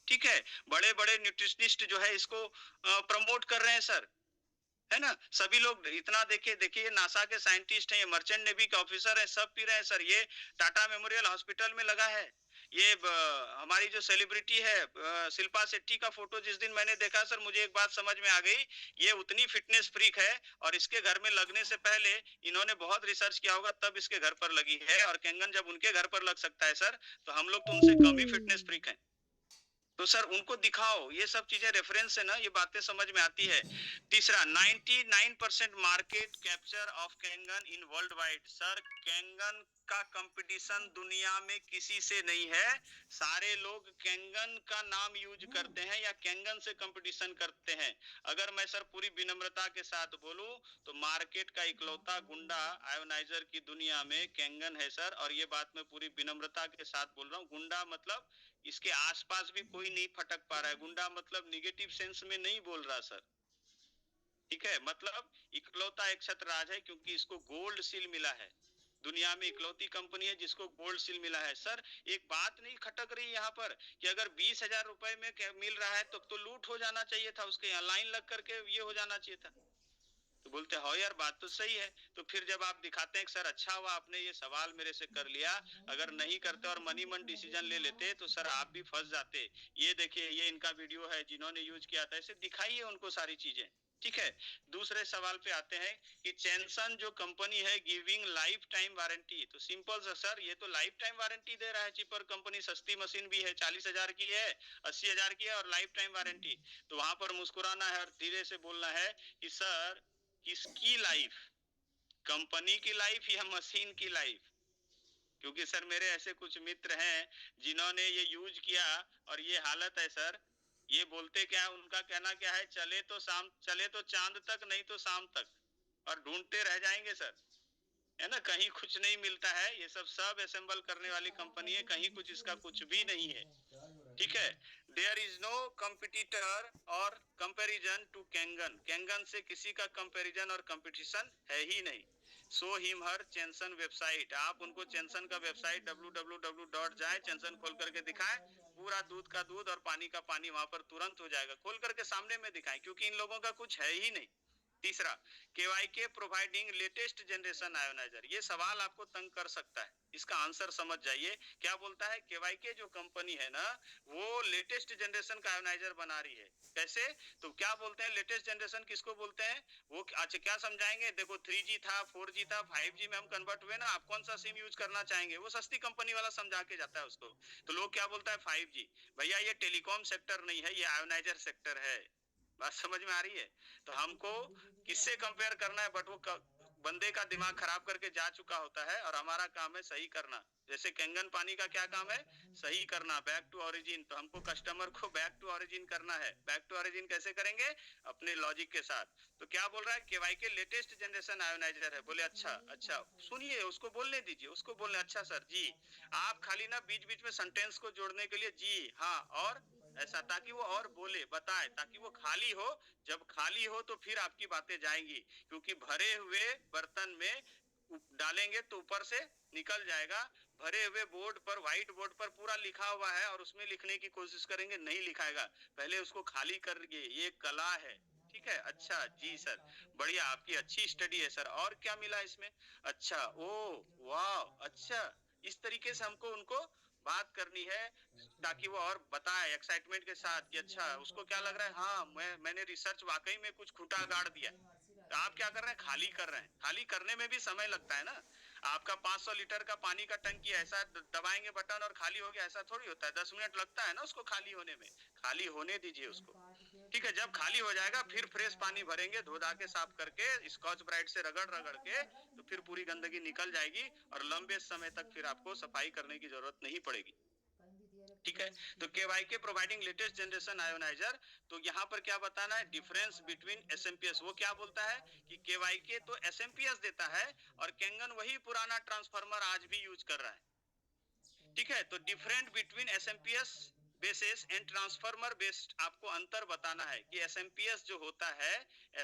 Speaker 2: ठीक है, बड़े बड़े न्यूट्रिशनिस्ट जो है इसको प्रमोट कर रहे हैं सर, है ना। सभी लोग इतना देखिए, देखिए नासा के साइंटिस्ट हैं, ये मर्चेंट नेवी के ऑफिसर हैं, सब पी रहे हैं सर। ये टाटा मेमोरियल हॉस्पिटल में लगा है। ये हमारी जो सेलिब्रिटी है शिल्पा शेट्टी का फोटो जिस दिन मैंने देखा सर, मुझे एक बात समझ में आ गई, ये उतनी फिटनेस फ्रीक है और इसके घर में लगने से पहले इन्होंने बहुत रिसर्च किया होगा, तब इसके घर पर लगी है। और कैंगन जब उनके घर पर लग सकता है सर, तो हम लोग तो उनसे कम ही फिटनेस फ्रीक हैं। तो सर उनको दिखाओ, ये सब चीजें रेफरेंस से ना ये बातें समझ में आती है। तीसरा, 99% market capture of Kangen in world wide. Sir Kangen का कंपटीशन दुनिया में किसी से नहीं है, सारे लोग कैंगन का नाम यूज करते हैं या कैंगन से कंपटीशन करते हैं। अगर मैं सर पूरी विनम्रता के साथ बोलूं तो मार्केट का इकलौता गुंडा आयोनाइजर की दुनिया में कैंगन है सर, और ये बात मैं पूरी विनम्रता के साथ बोल रहा हूँ। गुंडा मतलब इसके आसपास भी कोई नहीं फटक पा रहा है, गुंडा मतलब निगेटिव सेंस में नहीं बोल रहा सर, ठीक है, मतलब इकलौता एक छत्रराज है, क्योंकि इसको गोल्ड सील मिला है, दुनिया में इकलौती कंपनी है जिसको गोल्ड सील मिला है। सर एक बात नहीं खटक रही यहाँ पर कि अगर 20,000 रुपए में मिल रहा है तो लूट हो जाना चाहिए था, उसके यहाँ लाइन लग करके ये हो जाना चाहिए था। तो बोलते हो यार बात तो सही है। तो फिर जब आप दिखाते हैं कि सर अच्छा हुआ आपने ये सवाल मेरे से कर लिया, अगर नहीं करते और मनी मन डिसीजन ले लेते तो सर आप भी फंस जाते। ये देखिए ये इनका वीडियो है जिन्होंने यूज किया था, इसे दिखाइए उनको सारी चीजें। ठीक है, दूसरे सवाल पे आते हैं कि चैनसन जो कंपनी है गिविंग लाइफ टाइम वारंटी, तो सिंपल सा सर ये तो लाइफ टाइम वारंटी दे रहा है, चिपर कंपनी, सस्ती मशीन भी है, 40,000 की है, 80,000 की है और लाइफ टाइम वारंटी। तो वहां पर मुस्कुराना है और धीरे से बोलना है कि सर किसकी लाइफ, कंपनी की लाइफ या मशीन की लाइफ? क्योंकि सर मेरे ऐसे कुछ मित्र हैं जिन्होंने ये यूज किया और ये हालत है सर। ये बोलते क्या है, उनका कहना क्या है, चले तो चांद तक, नहीं तो शाम तक, और ढूंढते रह जाएंगे सर, है ना, कहीं कुछ नहीं मिलता है। ये सब असेंबल करने वाली कंपनी है, कहीं कुछ इसका कुछ भी नहीं है। ठीक है, देयर इज नो कंपिटिटर और कंपैरिजन टू कैंगन, कैंगन से किसी का कंपैरिजन और कंपटीशन है ही नहीं। सो हिम हर चेंसन वेबसाइट, आप उनको चेंसन का वेबसाइट www. जाए, चेंसन खोल करके दिखाएं, पूरा दूध का दूध और पानी का पानी वहां पर तुरंत हो जाएगा, खोल करके सामने में दिखाएं, क्योंकि इन लोगों का कुछ है ही नहीं। तीसरा, KYK providing latest generation ioniser, ये सवाल आपको तंग कर सकता है, इसका आंसर समझ जाइए। क्या बोलता है, केवाईके जो कंपनी है ना वो लेटेस्ट जनरेशन का आयोनाइजर बना रही है। कैसे? तो क्या बोलते हैं लेटेस्ट जनरेशन किसको बोलते हैं वो, अच्छा क्या समझाएंगे, देखो 3G था, 4G था, 5G में हम कन्वर्ट हुए ना, आप कौन सा सिम यूज करना चाहेंगे, वो सस्ती कंपनी वाला समझा के जाता है उसको। तो लोग क्या बोलता है 5G, भैया ये टेलीकॉम सेक्टर नहीं है, ये आयोनाइजर सेक्टर है। बात समझ में आ रही है? तो हमको किससे कंपेयर करना है, बट वो बंदे का दिमाग खराब करके जा चुका होता है, और हमारा काम है सही करना। जैसे कैंगन पानी का क्या काम है, सही करना, बैक टू ओरिजिन। तो हमको कस्टमर को बैक टू ओरिजिन करना है। बैक टू ओरिजिन कैसे करेंगे, अपने लॉजिक के साथ। तो क्या बोल रहा है, केवाई के लेटेस्ट जनरेशन आयोनाइजर है। बोले अच्छा अच्छा, सुनिए उसको बोलने दीजिए, उसको बोलने, अच्छा सर जी। आप खाली ना बीच बीच में सेंटेंस को जोड़ने के लिए जी हाँ और ऐसा, ताकि वो और बोले, बताए, ताकि वो खाली हो। जब खाली हो तो फिर आपकी बातें जाएंगी, क्योंकि भरे हुए बर्तन में डालेंगे तो ऊपर से निकल जाएगा। भरे हुए बोर्ड पर, व्हाइट बोर्ड पर पूरा लिखा हुआ है और उसमें लिखने की कोशिश करेंगे, नहीं लिखाएगा। पहले उसको खाली करिए, ये कला है। ठीक है, अच्छा जी सर, बढ़िया, आपकी अच्छी स्टडी है सर। और क्या मिला इसमें? अच्छा, ओ वाह, अच्छा, इस तरीके से हमको उनको बात करनी है, ताकि वो और बताए एक्साइटमेंट के साथ कि अच्छा उसको क्या लग रहा है, हाँ मैंने रिसर्च वाकई में कुछ खूंटा गाड़ दिया। तो आप क्या कर रहे हैं, खाली कर रहे हैं। खाली करने में भी समय लगता है ना। आपका 500 लीटर का पानी का टंकी ऐसा दबाएंगे बटन और खाली हो गया, ऐसा थोड़ी होता है। 10 मिनट लगता है ना उसको खाली होने में। खाली होने दीजिए उसको। ठीक है, जब खाली हो जाएगा फिर फ्रेश पानी भरेंगे, धो धा के साफ करके स्कॉच ब्राइट से रगड़ रगड़ के, तो फिर पूरी गंदगी निकल जाएगी और लंबे समय तक फिर आपको सफाई करने की जरूरत नहीं पड़ेगी। ठीक है, तो KYK providing latest generation ionizer. तो यहाँ पर क्या बताना है, डिफरेंस बिटवीन SMPS। वो क्या बोलता है कि KYK तो SMPS देता है और केंगन वही पुराना ट्रांसफार्मर आज भी यूज कर रहा है। ठीक है, तो different between SMPS basis and transformer based आपको अंतर बताना है कि SMPS जो होता है,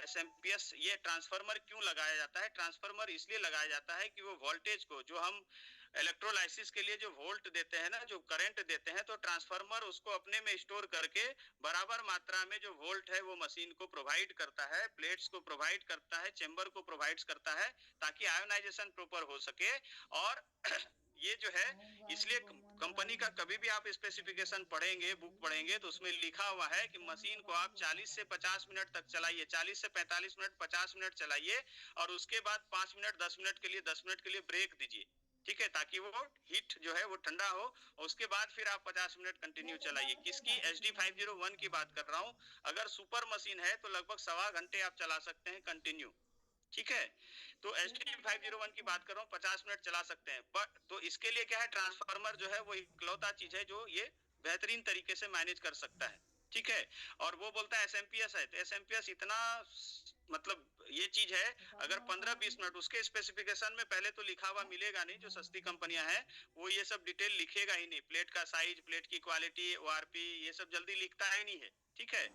Speaker 2: SMPS ये ट्रांसफार्मर क्यों लगाया जाता है। ट्रांसफार्मर इसलिए लगाया जाता है कि वो वोल्टेज को, जो हम इलेक्ट्रोलाइसिस के लिए जो वोल्ट देते हैं ना, जो करंट देते हैं, तो ट्रांसफार्मर उसको अपने में स्टोर करके बराबर मात्रा में जो वोल्ट है वो मशीन को प्रोवाइड करता है, प्लेट्स को प्रोवाइड करता है, चेंबर को प्रोवाइड करता है, ताकि आयोनाइजेशन प्रॉपर हो सके। और ये जो है, इसलिए कंपनी का कभी भी आप स्पेसिफिकेशन पढ़ेंगे, बुक पढ़ेंगे, तो उसमें लिखा हुआ है कि मशीन को आप 40 से 50 मिनट तक चलाइए, 40 से 45 मिनट, 50 मिनट चलाइए, और उसके बाद 5 मिनट 10 मिनट के लिए, 10 मिनट के लिए ब्रेक दीजिए। ठीक है, ताकि वो हीट जो है वो ठंडा हो, और उसके बाद फिर आप 50 मिनट कंटिन्यू चलाइए। किसकी? HD501 की बात कर रहा हूँ। अगर सुपर मशीन है तो लगभग 1.25 घंटे आप चला सकते हैं कंटिन्यू। ठीक है, तो HD501 की बात कर रहा हूँ, 50 मिनट चला सकते हैं। बट तो इसके लिए क्या है, ट्रांसफार्मर जो है वो इकलौता चीज है जो ये बेहतरीन तरीके से मैनेज कर सकता है। ठीक है, और वो बोलता है SMPS है, तो SMPS इतना मतलब ये चीज है, अगर 15-20 मिनट उसके स्पेसिफिकेशन में पहले तो लिखा हुआ मिलेगा नहीं। जो सस्ती कंपनियां हैं वो ये सब डिटेल लिखेगा ही नहीं, प्लेट का साइज, प्लेट की क्वालिटी, ORP, ये सब जल्दी लिखता है नहीं है। ठीक है,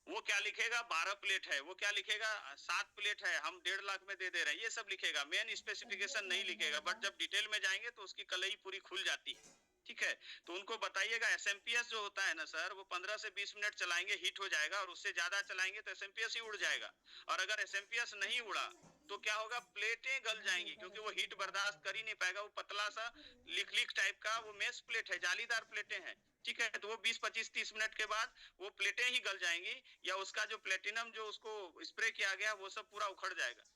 Speaker 2: वो क्या लिखेगा, 12 प्लेट है, वो क्या लिखेगा, 7 प्लेट है, हम 1.5 लाख में दे दे रहे हैं, ये सब लिखेगा, मेन स्पेसिफिकेशन नहीं लिखेगा। बट जब डिटेल में जाएंगे तो उसकी कलई पूरी खुल जाती है। ठीक है, तो उनको बताइएगा SMPS जो होता है ना सर, वो 15 से 20 मिनट चलाएंगे हीट हो जाएगा, और उससे ज्यादा चलाएंगे तो SMPS ही उड़ जाएगा। और अगर SMPS नहीं उड़ा तो क्या होगा, प्लेटें गल जाएंगी, क्योंकि वो हीट बर्दाश्त कर ही नहीं पाएगा। वो पतला सा लिख लिख टाइप का वो मेस प्लेट है, जालीदार प्लेटें हैं। ठीक है, तो वो 20-25-30 मिनट के बाद वो प्लेटें ही गल जाएंगी, या उसका जो प्लेटिनम जो उसको स्प्रे किया गया वो सब पूरा उखड़ जाएगा।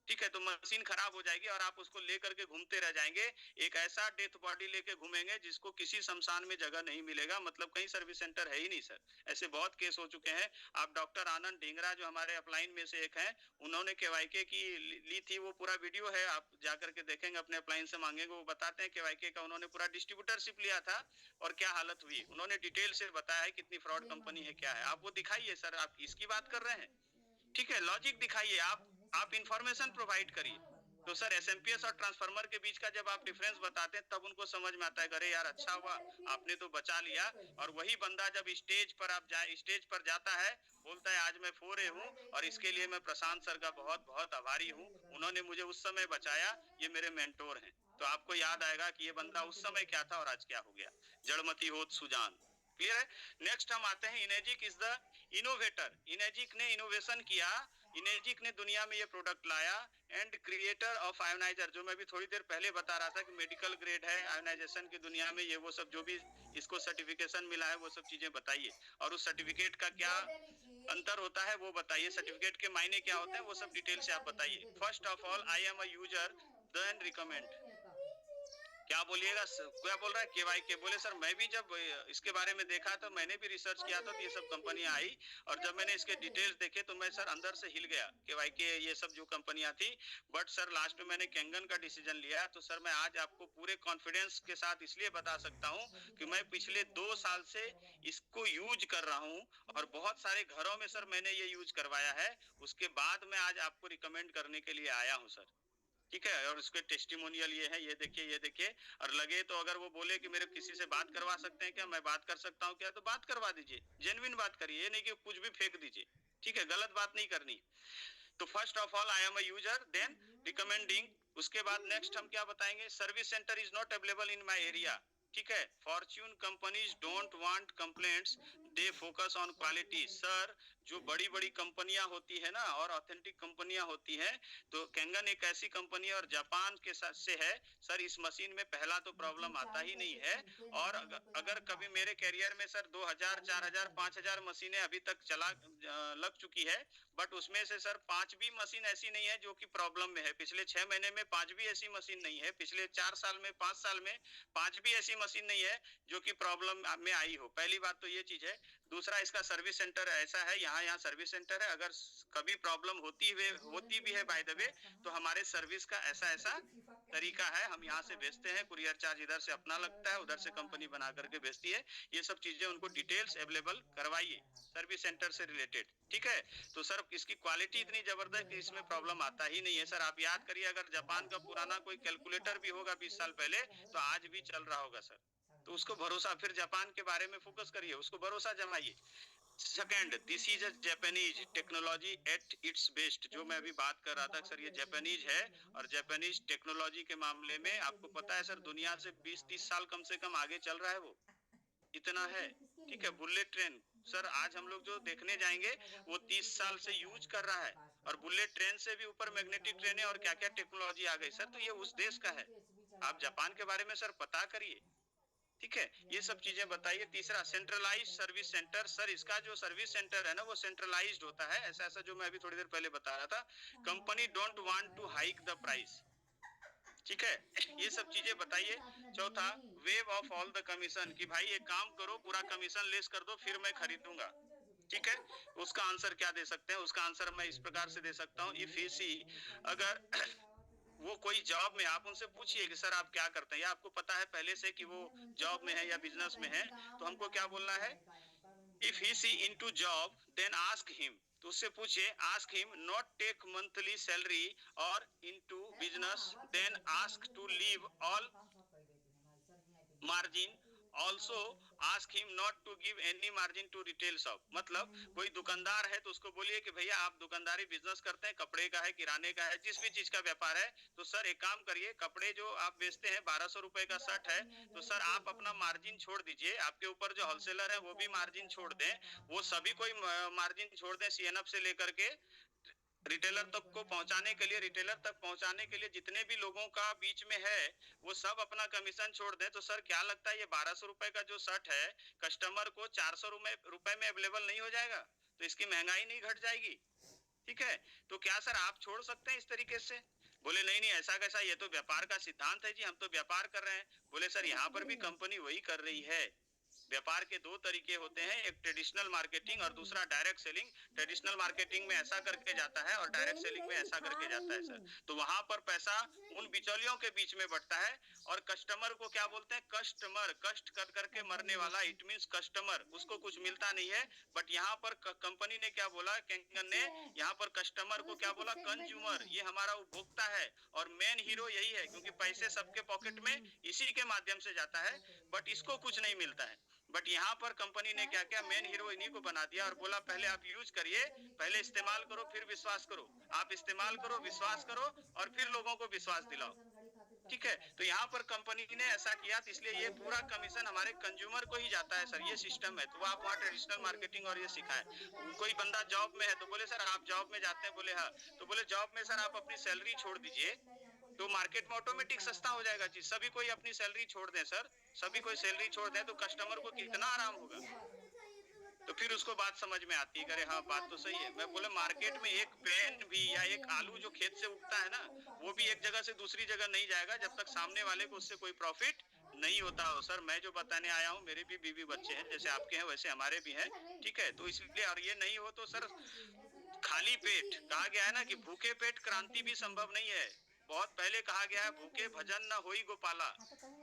Speaker 2: ठीक है, तो मशीन खराब हो जाएगी और आप उसको लेकर के घूमते रह जाएंगे। एक ऐसा डेथ बॉडी लेके घूमेंगे जिसको किसी शमशान में जगह नहीं मिलेगा, मतलब कहीं सर्विस सेंटर है ही नहीं सर। ऐसे बहुत केस हो चुके हैं। आप डॉक्टर आनंद ढींगरा जो हमारे अपलाइन में से एक हैं, उन्होंने KYK की ली थी, वो पूरा वीडियो है, आप जाकर के देखेंगे, अपने अपलाइन से मांगेंगे, वो बताते हैं KYK का उन्होंने पूरा डिस्ट्रीब्यूटरशिप लिया था और क्या हालत हुई। उन्होंने डिटेल से बताया है कितनी फ्रॉड कंपनी है, क्या है। आप वो दिखाइए सर, आप इसकी बात कर रहे हैं। ठीक है, लॉजिक दिखाइए, आप इंफॉर्मेशन प्रोवाइड करिए। तो सर SMPS और ट्रांसफार्मर के बीच का जब आप डिफरेंस बताते हैं तब उनको समझ में आता है, अरे यार अच्छा हुआ आपने तो बचा लिया। और वही बंदा जब स्टेज पर आप स्टेज पर जाता है, बोलता है आज मैं 4A हूँ और इसके लिए मैं प्रशांत सर का बहुत बहुत आभारी हूँ, उन्होंने मुझे उस समय बचाया, ये मेरे मेंटोर हैं। तो आपको याद आएगा कि ये बंदा उस समय क्या था और आज क्या हो गया। जड़मती होत सुजान। क्लियर है। नेक्स्ट हम आते हैं, इनेजिक इज द इनोवेटर। इनेजिक ने इनोवेशन किया, इनेजिक ने दुनिया में ये प्रोडक्ट लाया, एंड क्रिएटर ऑफ आयोनाइजर, जो मैं भी थोड़ी देर पहले बता रहा था कि मेडिकल ग्रेड है आयोनाइजेशन की दुनिया में, ये वो सब जो भी इसको सर्टिफिकेशन मिला है वो सब चीजें बताइए। और उस सर्टिफिकेट का क्या अंतर होता है वो बताइए, सर्टिफिकेट के मायने क्या होते हैं वो सब डिटेल से आप बताइए। First of all, I am a user then recommend. क्या बोलिएगा, क्या बोल रहा है KYK? बोले सर मैं भी जब इसके बारे में देखा तो मैंने भी रिसर्च किया था, तो ये सब कंपनियां आई, और जब मैंने इसके डिटेल्स देखे तो मैं सर अंदर से हिल गया। KYK ये सब जो कंपनियां थी, बट सर लास्ट में मैंने केंगन का डिसीजन लिया। तो सर मैं आज आपको पूरे कॉन्फिडेंस के साथ इसलिए बता सकता हूँ कि मैं पिछले 2 साल से इसको यूज कर रहा हूँ, और बहुत सारे घरों में सर मैंने ये यूज करवाया है। उसके बाद मैं आज आपको रिकमेंड करने के लिए आया हूँ सर। ठीक है, और उसके टेस्टिमोनियल ये है, ये देखिए, और लगे तो अगर वो बोले कि मेरे किसी से बात करवा सकते हैं क्या, मैं बात कर सकता हूँ क्या, तो बात करवा दीजिए, जेन्युइन बात करिए, ये नहीं कि कुछ भी फेंक दीजिए, ठीक है, गलत बात नहीं करनी। तो first of all I am a user, then recommending, उसके बाद नेक्स्ट हम क्या बताएंगे, service centre is not available in my area, ठीक है, fortune companies don't want complaints, they focus on quality. Sir, जो बड़ी बड़ी कंपनियां होती है ना और ऑथेंटिक कंपनियां होती हैं, तो कैंगन एक ऐसी कंपनी है और जापान के साथ से है सर, इस मशीन में पहला तो प्रॉब्लम आता ही नहीं है, और अगर कभी मेरे कैरियर में सर 2000 4000 5000 मशीनें अभी तक चला लग चुकी है, बट उसमें से सर 5 भी मशीन ऐसी नहीं है जो कि प्रॉब्लम में है, पिछले 6 महीने में 5 भी ऐसी मशीन नहीं है, पिछले 4 साल में 5 साल में 5 भी ऐसी मशीन नहीं है जो कि प्रॉब्लम में आई हो। पहली बात तो ये चीज है। दूसरा, इसका सर्विस सेंटर ऐसा है, यहाँ सर्विस सेंटर है, अगर कभी प्रॉब्लम होती भी है बाय द वे, तो हमारे सर्विस का ऐसा ऐसा तरीका है, हम यहाँ से भेजते हैं, कुरियर चार्ज इधर से अपना लगता है, उधर से कंपनी बना करके भेजती है, ये सब चीजें उनको डिटेल्स अवेलेबल करवाइए सर्विस सेंटर से रिलेटेड, ठीक है। तो सर इसकी क्वालिटी इतनी जबरदस्त कि इसमें प्रॉब्लम आता ही नहीं है सर। आप याद करिए, अगर जापान का पुराना कोई कैलकुलेटर भी होगा 20 साल पहले, तो आज भी चल रहा होगा सर। तो उसको भरोसा, फिर जापान के बारे में फोकस करिए, उसको भरोसा जमाइए। Second, this is a Japanese technology at its best, जो मैं अभी बात कर रहा था सर, ये जापानीज है, और जापानीज टेक्नोलॉजी के मामले में आपको पता है सर, दुनिया से 20-30 साल कम से कम आगे चल रहा है वो, इतना है, ठीक है। बुलेट ट्रेन सर, आज हम लोग जो देखने जाएंगे वो 30 साल से यूज कर रहा है, और बुलेट ट्रेन से भी ऊपर मैग्नेटिक ट्रेन है, और क्या क्या टेक्नोलॉजी आ गई सर, तो ये उस देश का है। आप जापान के बारे में सर पता करिए, ठीक है, ये सब चीजें बताइए। तीसरा, सेंट्रलाइज सर्विस सेंटर, सर इसका जो सर्विस सेंटर है ना वो सेंट्रलाइज्ड होता है, ऐसा ऐसा जो मैं अभी थोड़ी देर पहले बता रहा था, company don't want to hike the price, ठीक है, ये सब चीजें बताइए। चौथा, waive of all the commission, कि भाई एक काम करो, पूरा कमीशन लेस कर दो, फिर मैं खरीदूंगा, ठीक है। उसका आंसर क्या दे सकते हैं, उसका आंसर मैं इस प्रकार से दे सकता हूँ, इफ ही सी, अगर वो कोई जॉब में, आप उनसे पूछिए कि सर आप क्या करते हैं, या आपको पता है पहले से कि वो जॉब में है या बिजनेस में है, तो हमको क्या बोलना है, if he's into job then ask him, तो उससे पूछिए, ask him not take monthly salary, और into business then ask to leave all margin, also ask him not to give any margin to retail shop. मतलब कोई दुकानदार है तो उसको बोलिए कि भैया आप दुकानदारी बिजनेस करते हैं, कपड़े का है, किराने का है, जिस भी चीज का व्यापार है, तो सर एक काम करिए, कपड़े जो आप बेचते हैं 1200 रुपए का शर्ट है, तो सर आप अपना मार्जिन छोड़ दीजिए, आपके ऊपर जो होलसेलर है वो भी मार्जिन छोड़ दें, वो सभी कोई मार्जिन छोड़ दें, सीएनएफ से लेकर के रिटेलर तक को पहुंचाने के लिए, रिटेलर तक पहुंचाने के लिए जितने भी लोगों का बीच में है, वो सब अपना कमीशन छोड़ दें, तो सर क्या लगता है ये 1200 रुपए का जो शर्ट है कस्टमर को 400 रुपए में अवेलेबल नहीं हो जाएगा, तो इसकी महंगाई नहीं घट जाएगी, ठीक है। तो क्या सर आप छोड़ सकते हैं इस तरीके से? बोले नहीं नहीं, ऐसा कैसा, ये तो व्यापार का सिद्धांत है जी, हम तो व्यापार कर रहे हैं। बोले सर यहाँ पर भी कंपनी वही कर रही है। व्यापार के दो तरीके होते हैं, एक ट्रेडिशनल मार्केटिंग और दूसरा डायरेक्ट सेलिंग। ट्रेडिशनल मार्केटिंग में ऐसा करके जाता है और डायरेक्ट सेलिंग में ऐसा करके जाता है सर। तो वहां पर पैसा उन बिचौलियों के बीच में बढ़ता है, और कस्टमर को क्या बोलते हैं, कस्टमर, कष्ट कर करके मरने वाला, इट मींस कस्टमर, उसको कुछ मिलता नहीं है। बट यहाँ पर कंपनी ने क्या बोला, कैंगन ने यहाँ पर कस्टमर को क्या बोला, कंज्यूमर, ये हमारा उपभोक्ता है, और मेन हीरो यही है, क्योंकि पैसे सबके पॉकेट में इसी के माध्यम से जाता है, बट इसको कुछ नहीं मिलता है। बट यहाँ पर कंपनी ने क्या किया, मेन हीरो इन्हीं को बना दिया, और बोला पहले आप यूज करिए, पहले इस्तेमाल करो, फिर विश्वास करो। आप इस्तेमाल करो, विश्वास करो, और फिर लोगों को विश्वास दिलाओ, ठीक है। तो यहाँ पर कंपनी ने ऐसा किया, तो इसलिए ये पूरा कमीशन हमारे कंज्यूमर को ही जाता है सर, ये सिस्टम है। तो आप वहाँ ट्रेडिशनल मार्केटिंग और ये सिखाए। कोई बंदा जॉब में है तो बोले सर आप जॉब में जाते हैं, बोले हाँ, तो बोले जॉब में सर आप अपनी सैलरी छोड़ दीजिए, तो मार्केट में ऑटोमेटिक सस्ता हो जाएगा चीज। सभी कोई अपनी सैलरी छोड़ दें सर, सभी कोई सैलरी छोड़ दें, तो कस्टमर को कितना आराम होगा। तो फिर उसको बात समझ में आती है, करे हाँ बात तो सही है। मैं बोले मार्केट में एक पेन भी या एक आलू जो खेत से उगता है ना, वो भी एक जगह से दूसरी जगह नहीं जाएगा जब तक सामने वाले को उससे कोई प्रॉफिट नहीं होता हो। सर मैं जो बताने आया हूँ, मेरे भी बीवी बच्चे हैं, जैसे आपके हैं वैसे हमारे भी हैं, ठीक है। तो इसलिए, और ये नहीं हो तो सर, खाली पेट, कहा गया है ना कि भूखे पेट क्रांति भी संभव नहीं है। बहुत पहले कहा गया है भूखे भजन न होई गोपाला,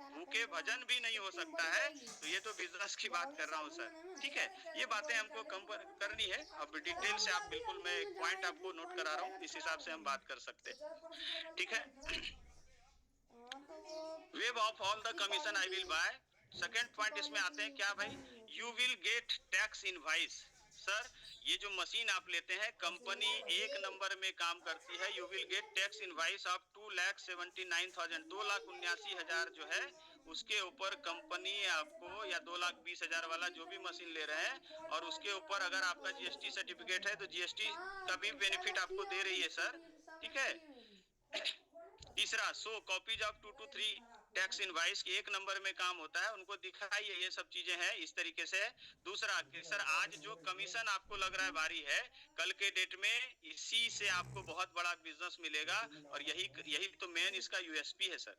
Speaker 2: भूखे भजन भी नहीं हो सकता है। तो ये तो बिजनेस की बात कर रहा हूँ सर, ठीक है। ये बातें हमको कम करनी है। अब डिटेल से आप बिल्कुल, मैं एक पॉइंट आपको नोट करा रहा हूँ, इस हिसाब से हम बात कर सकते हैं, ठीक है। Wave of all the commission I will buy. Second point इसमें आते हैं क्या भाई, you will get tax invoice. Sir ये जो मशीन आप लेते हैं, कंपनी एक नंबर में काम करती है। You will get tax invoice of 2,79,000, 2,79,000 जो है उसके ऊपर कंपनी आपको, या 2,20,000 वाला जो भी मशीन ले रहे हैं, और उसके ऊपर अगर आपका जीएसटी सर्टिफिकेट है तो जीएसटी का भी बेनिफिट आपको दे रही है सर, ठीक है। तीसरा, so copies of 2 to 3 tax invoice की एक नंबर में काम होता है, उनको दिखाइए। ये सब चीजें हैं इस तरीके से। दूसरा कि सर आज जो कमीशन आपको लग रहा है भारी है, कल के डेट में इसी से आपको बहुत बड़ा बिजनेस मिलेगा, और यही तो मेन इसका यूएसपी है सर,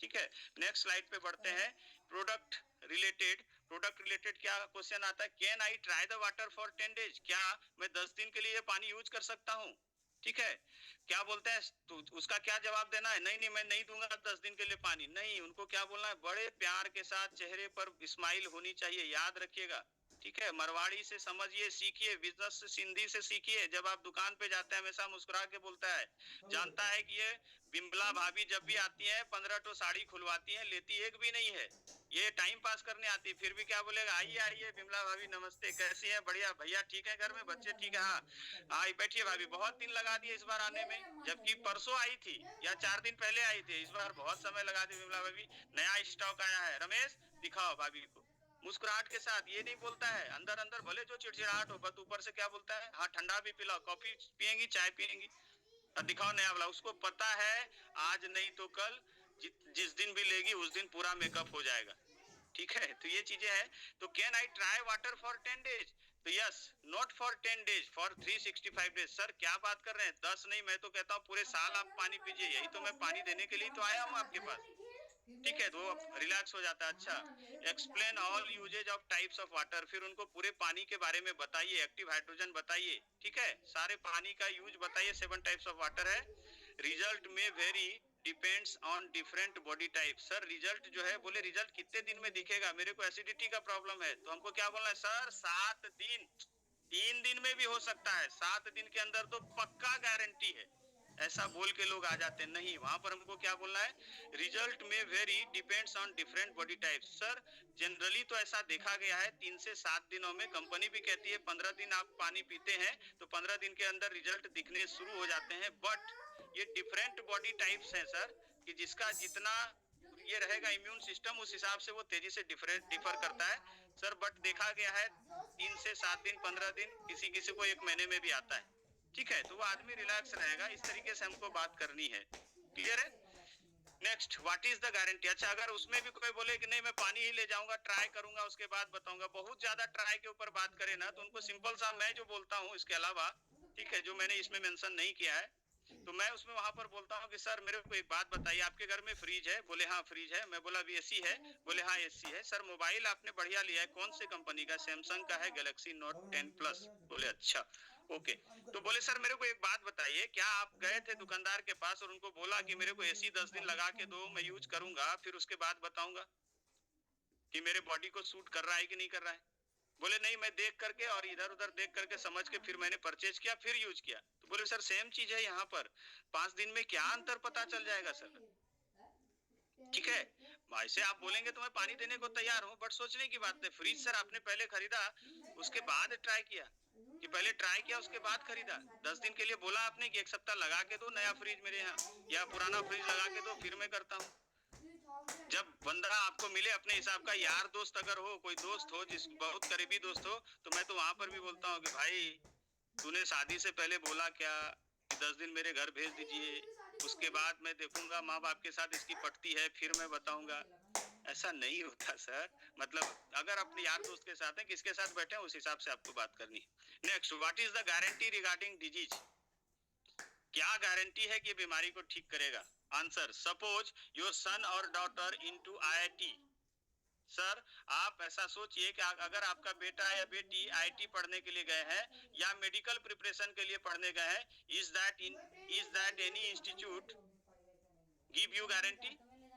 Speaker 2: ठीक है। नेक्स्ट स्लाइड पे बढ़ते हैं। प्रोडक्ट रिलेटेड क्या क्वेश्चन आता है, can I try the water for 10 days, क्या मैं 10 दिन के लिए पानी यूज कर सकता हूँ, ठीक है। क्या बोलते हैं तो उसका क्या जवाब देना है, नहीं मैं नहीं दूंगा 10 दिन के लिए पानी, नहीं। उनको क्या बोलना है, बड़े प्यार के साथ चेहरे पर स्माइल होनी चाहिए, याद रखिएगा, ठीक है। मरवाड़ी से समझिए, सीखिए, बिजनेस सिंधी से सीखिए। जब आप दुकान पे जाते हैं हमेशा मुस्कुरा के बोलता है, जानता है कि ये बिमला भाभी जब भी आती है 15 तो साड़ी खुलवाती है, लेती एक भी नहीं है, ये टाइम पास करने आती, फिर भी क्या बोलेगा, आइए आइए बिमला भाभी नमस्ते, कैसी है, बढ़िया, भैया ठीक है, घर में बच्चे ठीक है, हाँ बैठिए भाभी, बहुत दिन लगा दिए इस बार आने में, जबकि परसों आई थी या 4 दिन पहले आई थी, इस बार बहुत समय लगा दी बिमला भाभी, नया स्टॉक आया है, रमेश दिखाओ भाभी को। मुस्कुराहट के साथ, ये नहीं बोलता है अंदर अंदर भले जो चिड़चिड़ाहट हो, बस ऊपर से क्या बोलता है, हाँ ठंडा भी पिलाओ, कॉफी पियेंगी, चाय पियेंगी, दिखाओ नया वाला। उसको पता है आज नहीं तो कल जिस दिन भी लेगी उस दिन पूरा मेकअप हो जाएगा, ठीक है। तो ये चीजें हैं। तो can I try water for 10 days, तो yes, not for 10 days, for 365 days। Sir क्या बात कर रहे हैं, 10 नहीं, मैं तो कहता हूँ पूरे साल आप पानी पीजिए, यही तो मैं पानी देने के लिए तो आया हूँ आपके पास, ठीक है। तो रिलैक्स हो जाता है। अच्छा, explain all uses of types of water, फिर उनको पूरे पानी के बारे में बताइए, एक्टिव हाइड्रोजन बताइए, ठीक है, सारे पानी का यूज बताइए, 7 टाइप्स ऑफ वाटर है। रिजल्ट में very depends on different body type. Sir result जो है, बोले रिजल्ट कितने दिन में दिखेगा, मेरे को एसिडिटी का प्रॉब्लम है, तो हमको क्या बोलना है सर, 7 दिन, 3 दिन में भी हो सकता है, 7 दिन के अंदर तो पक्का गारंटी है, ऐसा बोल के लोग आ जाते हैं, नहीं, वहां पर हमको क्या बोलना है, रिजल्ट में very depends on different body type. Sir generally तो ऐसा देखा गया है 3 से 7 दिनों में, कंपनी भी कहती है 15 दिन आप पानी पीते हैं तो 15 दिन के अंदर रिजल्ट दिखने शुरू हो जाते हैं, बट ये डिफरेंट बॉडी टाइप्स हैं सर, कि जिसका जितना ये रहेगा इम्यून सिस्टम, उस हिसाब से वो तेजी से डिफर करता है सर। बट देखा गया है 3 से 7 दिन, 15 दिन, किसी किसी को 1 महीने में भी आता है, ठीक है। तो वो आदमी रिलैक्स रहेगा, इस तरीके से हमको बात करनी है, क्लियर है। Next, what is the guarantee. अच्छा, अगर उसमें भी कोई बोले कि नहीं मैं पानी ही ले जाऊंगा, ट्राई करूंगा, उसके बाद बताऊंगा, बहुत ज्यादा ट्राई के ऊपर बात करे ना, तो उनको सिंपल सा मैं जो बोलता हूँ इसके अलावा, ठीक है, जो मैंने इसमें मेंशन नहीं किया है, तो मैं उसमें वहां पर बोलता हूँ कि सर मेरे को एक बात बताइए, आपके घर में फ्रिज है, बोले हाँ फ्रिज है, मैं बोला अभी एसी है, बोले हाँ एसी है, सर मोबाइल आपने बढ़िया लिया है, कौन से कंपनी का, सैमसंग का है, गैलेक्सी नोट 10 प्लस, बोले अच्छा ओके। तो बोले सर मेरे को एक बात बताइए, क्या आप गए थे दुकानदार के पास और उनको बोला कि मेरे को एसी 10 दिन लगा के दो, मैं यूज करूंगा, फिर उसके बाद बताऊंगा कि मेरे बॉडी को सूट कर रहा है कि नहीं कर रहा है। बोले नहीं, मैं देख करके और इधर उधर देख करके समझ के फिर मैंने परचेज किया, फिर यूज किया। तो बोले सर सेम चीज है यहाँ पर, 5 दिन में क्या अंतर पता चल जाएगा सर, ठीक है। ऐसे आप बोलेंगे तो मैं पानी देने को तैयार हूँ, बट सोचने की बात है, फ्रिज सर आपने पहले खरीदा उसके बाद ट्राई किया, कि पहले ट्राई किया उसके बाद खरीदा। 10 दिन के लिए बोला आपने कि 1 सप्ताह लगा के दो नया फ्रिज मेरे यहाँ, या पुराना फ्रिज लगा के दो, फिर मैं करता हूँ। जब बंदा आपको मिले अपने हिसाब का, यार दोस्त अगर हो, कोई दोस्त हो, जिस बहुत करीबी दोस्त हो, तो मैं तो वहां पर भी बोलता हूँ कि भाई तूने शादी से पहले बोला क्या कि 10 दिन मेरे घर भेज दीजिए, उसके बाद मैं देखूंगा माँ बाप के साथ इसकी पटती है, फिर मैं बताऊंगा। ऐसा नहीं होता सर, मतलब अगर अपने यार दोस्त के साथ है, किसके साथ बैठे हैं, उस हिसाब से आपको बात करनी है। Next, what is the guarantee regarding disease, क्या गारंटी है कि बीमारी को ठीक करेगा। आंसर, सपोज योर सन और डॉटर इनटू आईआईटी। सर आप ऐसा सोचिए कि अगर आपका बेटा या बेटी आईआईटी पढ़ने के लिए गए हैं या मेडिकल प्रिपरेशन के लिए पढ़ने गए हैं, is that any institute give you guarantee?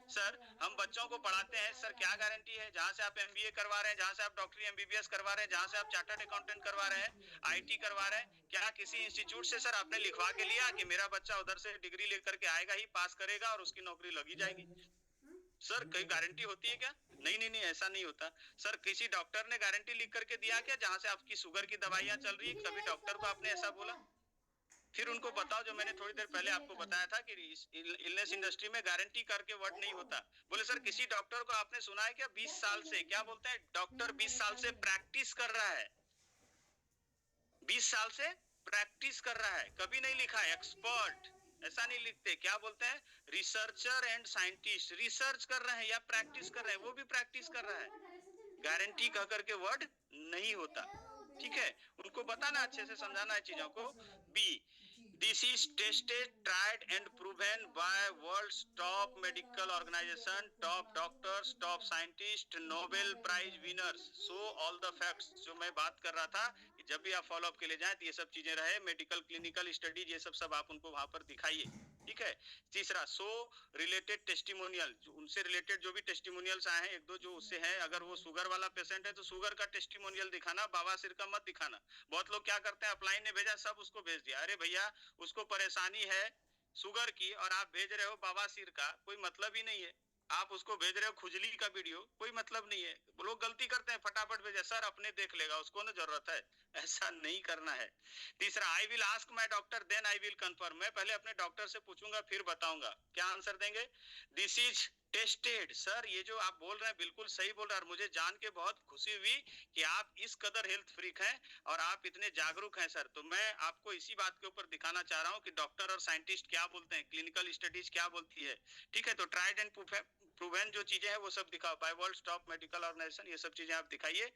Speaker 2: Sir हम बच्चों को पढ़ाते हैं, सर क्या गारंटी है? जहां से आप एमबीए करवा रहे हैं, जहां से आप डॉक्टरी एमबीबीएस करवा रहे हैं, जहां से आप चार्टर्ड अकाउंटेंट करवा रहे हैं, आईटी करवा रहे हैं, क्या किसी इंस्टीट्यूट से सर आपने लिखवा के लिया कि मेरा बच्चा उधर से डिग्री लेकर के आएगा ही, पास करेगा और उसकी नौकरी लगी जाएगी? सर कोई गारंटी होती है क्या? नहीं नहीं नहीं, ऐसा नहीं होता। सर किसी डॉक्टर ने गारंटी लिख करके दिया क्या? जहां से आपकी शुगर की दवाइयां चल रही, कभी डॉक्टर को आपने ऐसा बोला? फिर उनको बताओ जो मैंने थोड़ी देर पहले आपको बताया था कि इलनेस इंडस्ट्री में गारंटी करके वर्ड नहीं होता। बोले सर किसी डॉक्टर को आपने सुना है क्या 20 साल से, क्या बोलते हैं डॉक्टर 20 साल से प्रैक्टिस कर रहा है, 20 साल से प्रैक्टिस कर रहा है, कभी नहीं लिखा है एक्सपर्ट, ऐसा नहीं लिखते। क्या बोलते हैं? रिसर्चर एंड साइंटिस्ट, रिसर्च कर रहे हैं या प्रैक्टिस कर रहे हैं, वो भी प्रैक्टिस कर रहा है, गारंटी कह करके वर्ड नहीं होता। ठीक है, उनको बताना, अच्छे से समझाना है चीजों को। B, this is tested, tried and proven by world's top medical organisation, top doctors, top scientist, Nobel prize winners, so all the facts. जो मैं बात कर रहा था कि जब भी आप फॉलो अप के लिए जाएं तो ये सब चीजें रहे, मेडिकल क्लिनिकल स्टडीज, ये सब आप उनको वहां पर दिखाइए। ठीक है। तीसरा, सो रिलेटेड टेस्टिमोनियल, उनसे रिलेटेड जो भी टेस्टिमोनियल्स आए हैं, एक दो जो उससे हैं, अगर वो शुगर वाला पेशेंट है तो शुगर का टेस्टिमोनियल दिखाना, बवासीर का मत दिखाना। बहुत लोग क्या करते हैं, अपलाइन ने भेजा सब उसको भेज दिया, अरे भैया उसको परेशानी है शुगर की और आप भेज रहे हो बवासीर का, कोई मतलब ही नहीं है। आप उसको भेज रहे हो खुजली का वीडियो, कोई मतलब नहीं है। लोग गलती करते हैं, फटाफट भेजे, सर अपने देख लेगा, उसको ना जरूरत है, ऐसा नहीं करना है। तीसरा, I will ask my doctor then I will confirm, मैं पहले अपने डॉक्टर से पूछूंगा फिर बताऊंगा। क्या आंसर देंगे? This is tested. सर ये जो आप बोल रहे हैं बिल्कुल सही बोल रहे हैं, और मुझे जान के बहुत खुशी हुई कि आप इस कदर हेल्थ फ्रीक हैं और आप इतने जागरूक हैं सर। तो मैं आपको इसी बात के ऊपर दिखाना चाह रहा हूं कि डॉक्टर और साइंटिस्ट क्या बोलते हैं, क्लिनिकल स्टडीज क्या बोलती है। ठीक है, तो ट्राइड एंड प्रूवन जो चीजें हैं वो सब दिखाओ, by world top medical organisation, ये सब चीजें आप दिखाइए।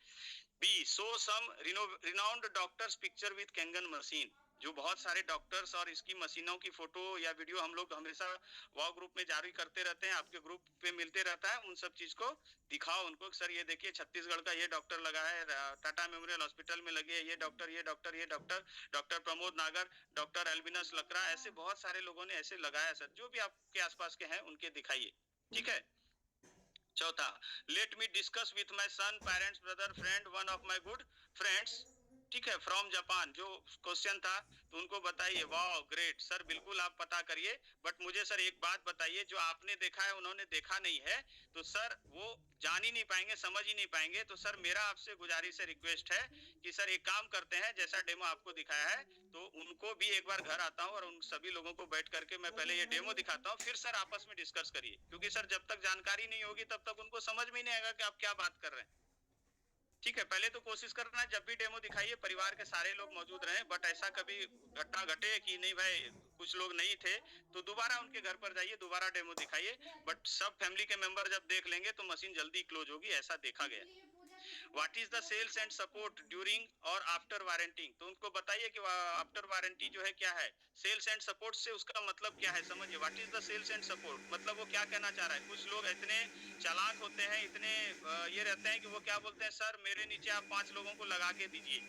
Speaker 2: B, show some renowned doctors picture with Kangen machine, जो बहुत सारे डॉक्टर्स और इसकी मशीनों की फोटो या वीडियो हम लोग हमेशा वॉ ग्रुप में जारी करते रहते हैं, आपके ग्रुप पे मिलते रहता है, उन सब चीज को दिखाओ उनको। सर ये देखिए छत्तीसगढ़ का ये डॉक्टर लगा है, टाटा मेमोरियल हॉस्पिटल में लगे है ये डॉक्टर, ये डॉक्टर, ये डॉक्टर, डॉक्टर प्रमोद नागर, डॉक्टर एल्बिनस लकड़ा, ऐसे बहुत सारे लोगों ने ऐसे लगाया। सर जो भी आपके आसपास के हैं उनके दिखाइए। ठीक है। चौथा, let me discuss with my son, parents, brother, friend, one of my good friends, ठीक है, फ्रॉम जापान। जो क्वेश्चन था तो उनको बताइए। वाह ग्रेट सर, बिल्कुल आप पता करिए, बट मुझे सर एक बात बताइए, जो आपने देखा है उन्होंने देखा नहीं है, तो सर वो जान ही नहीं पाएंगे, समझ ही नहीं पाएंगे। तो सर मेरा आपसे गुजारिश है, रिक्वेस्ट है कि सर एक काम करते हैं, जैसा डेमो आपको दिखाया है तो उनको भी एक बार घर आता हूँ और उन सभी लोगों को बैठ करके मैं पहले ये डेमो दिखाता हूँ, फिर सर आपस में डिस्कस करिए, क्योंकि सर जब तक जानकारी नहीं होगी तब तक उनको समझ में नहीं आएगा कि आप क्या बात कर रहे हैं। ठीक है, पहले तो कोशिश करना है जब भी डेमो दिखाइए परिवार के सारे लोग मौजूद रहे, बट ऐसा कभी घटना घटे कि नहीं भाई कुछ लोग नहीं थे तो दोबारा उनके घर पर जाइए, दोबारा डेमो दिखाइए, बट सब फैमिली के मेंबर जब देख लेंगे तो मशीन जल्दी क्लोज होगी, ऐसा देखा गया। What is the sales and support during और आफ्टर वारंटी, तो उनको बताइए कि आफ्टर वारंटी जो है क्या है, सेल्स एंड सपोर्ट से उसका मतलब क्या है, समझिए। What is the sales and support मतलब वो क्या कहना चाह रहा है। कुछ लोग इतने चालाक होते हैं, इतने ये रहते हैं कि वो क्या बोलते हैं, सर मेरे नीचे आप 5 लोगों को लगा के दीजिए,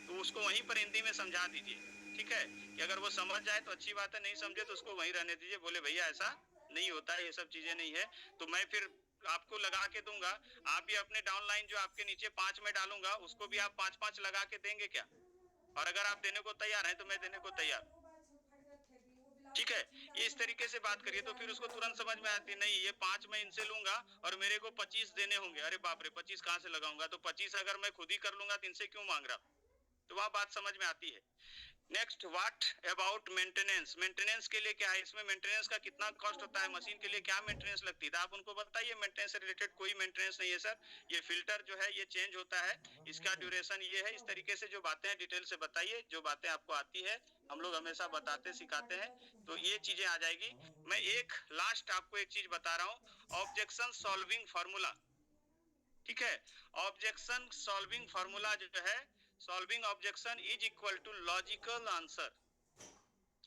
Speaker 2: तो उसको वहीं पर हिंदी में समझा दीजिए। ठीक है, कि अगर वो समझ जाए तो अच्छी बात है, नहीं समझे तो उसको वहीं रहने दीजिए, बोले भैया ऐसा नहीं होता है, ये सब चीजें नहीं है। तो मैं फिर आपको लगा के दूंगा, आप भी अपने डाउनलाइन जो आपके नीचे 5 में डालूंगा उसको भी आप 5-5 लगा के देंगे क्या? और अगर आप देने को तैयार हैं तो मैं देने को तैयार। ठीक है, ये इस तरीके से बात करिए तो फिर उसको तुरंत समझ में आती है, नहीं ये 5 मैं इनसे लूंगा और मेरे को 25 देने होंगे, अरे बाप रे 25 कहां से लगाऊंगा, तो 25 अगर मैं खुद ही कर लूंगा तो इनसे क्यों मांग रहा, तो वहां बात समझ में आती है। Next, what about maintenance, maintenance के लिए क्या है, इसमें मेंटेनेंस का कितना कॉस्ट होता है, मशीन के लिए क्या मेंटेनेंस लगती है, तो आप उनको बताइए मेंटेनेंस से रिलेटेड कोई मेंटेनेंस नहीं है सर, ये फिल्टर जो है ये चेंज होता है, इसका ड्यूरेशन ये है, इस तरीके से जो बातें हैं डिटेल से बताइए, जो बातें आपको आती है हम लोग हमेशा बताते सिखाते हैं, तो ये चीजें आ जाएगी। मैं एक लास्ट आपको एक चीज बता रहा हूँ, ऑब्जेक्शन सॉल्विंग फार्मूला। ठीक है, ऑब्जेक्शन सॉल्विंग फार्मूला जो है, solving objection is equal to logical answer,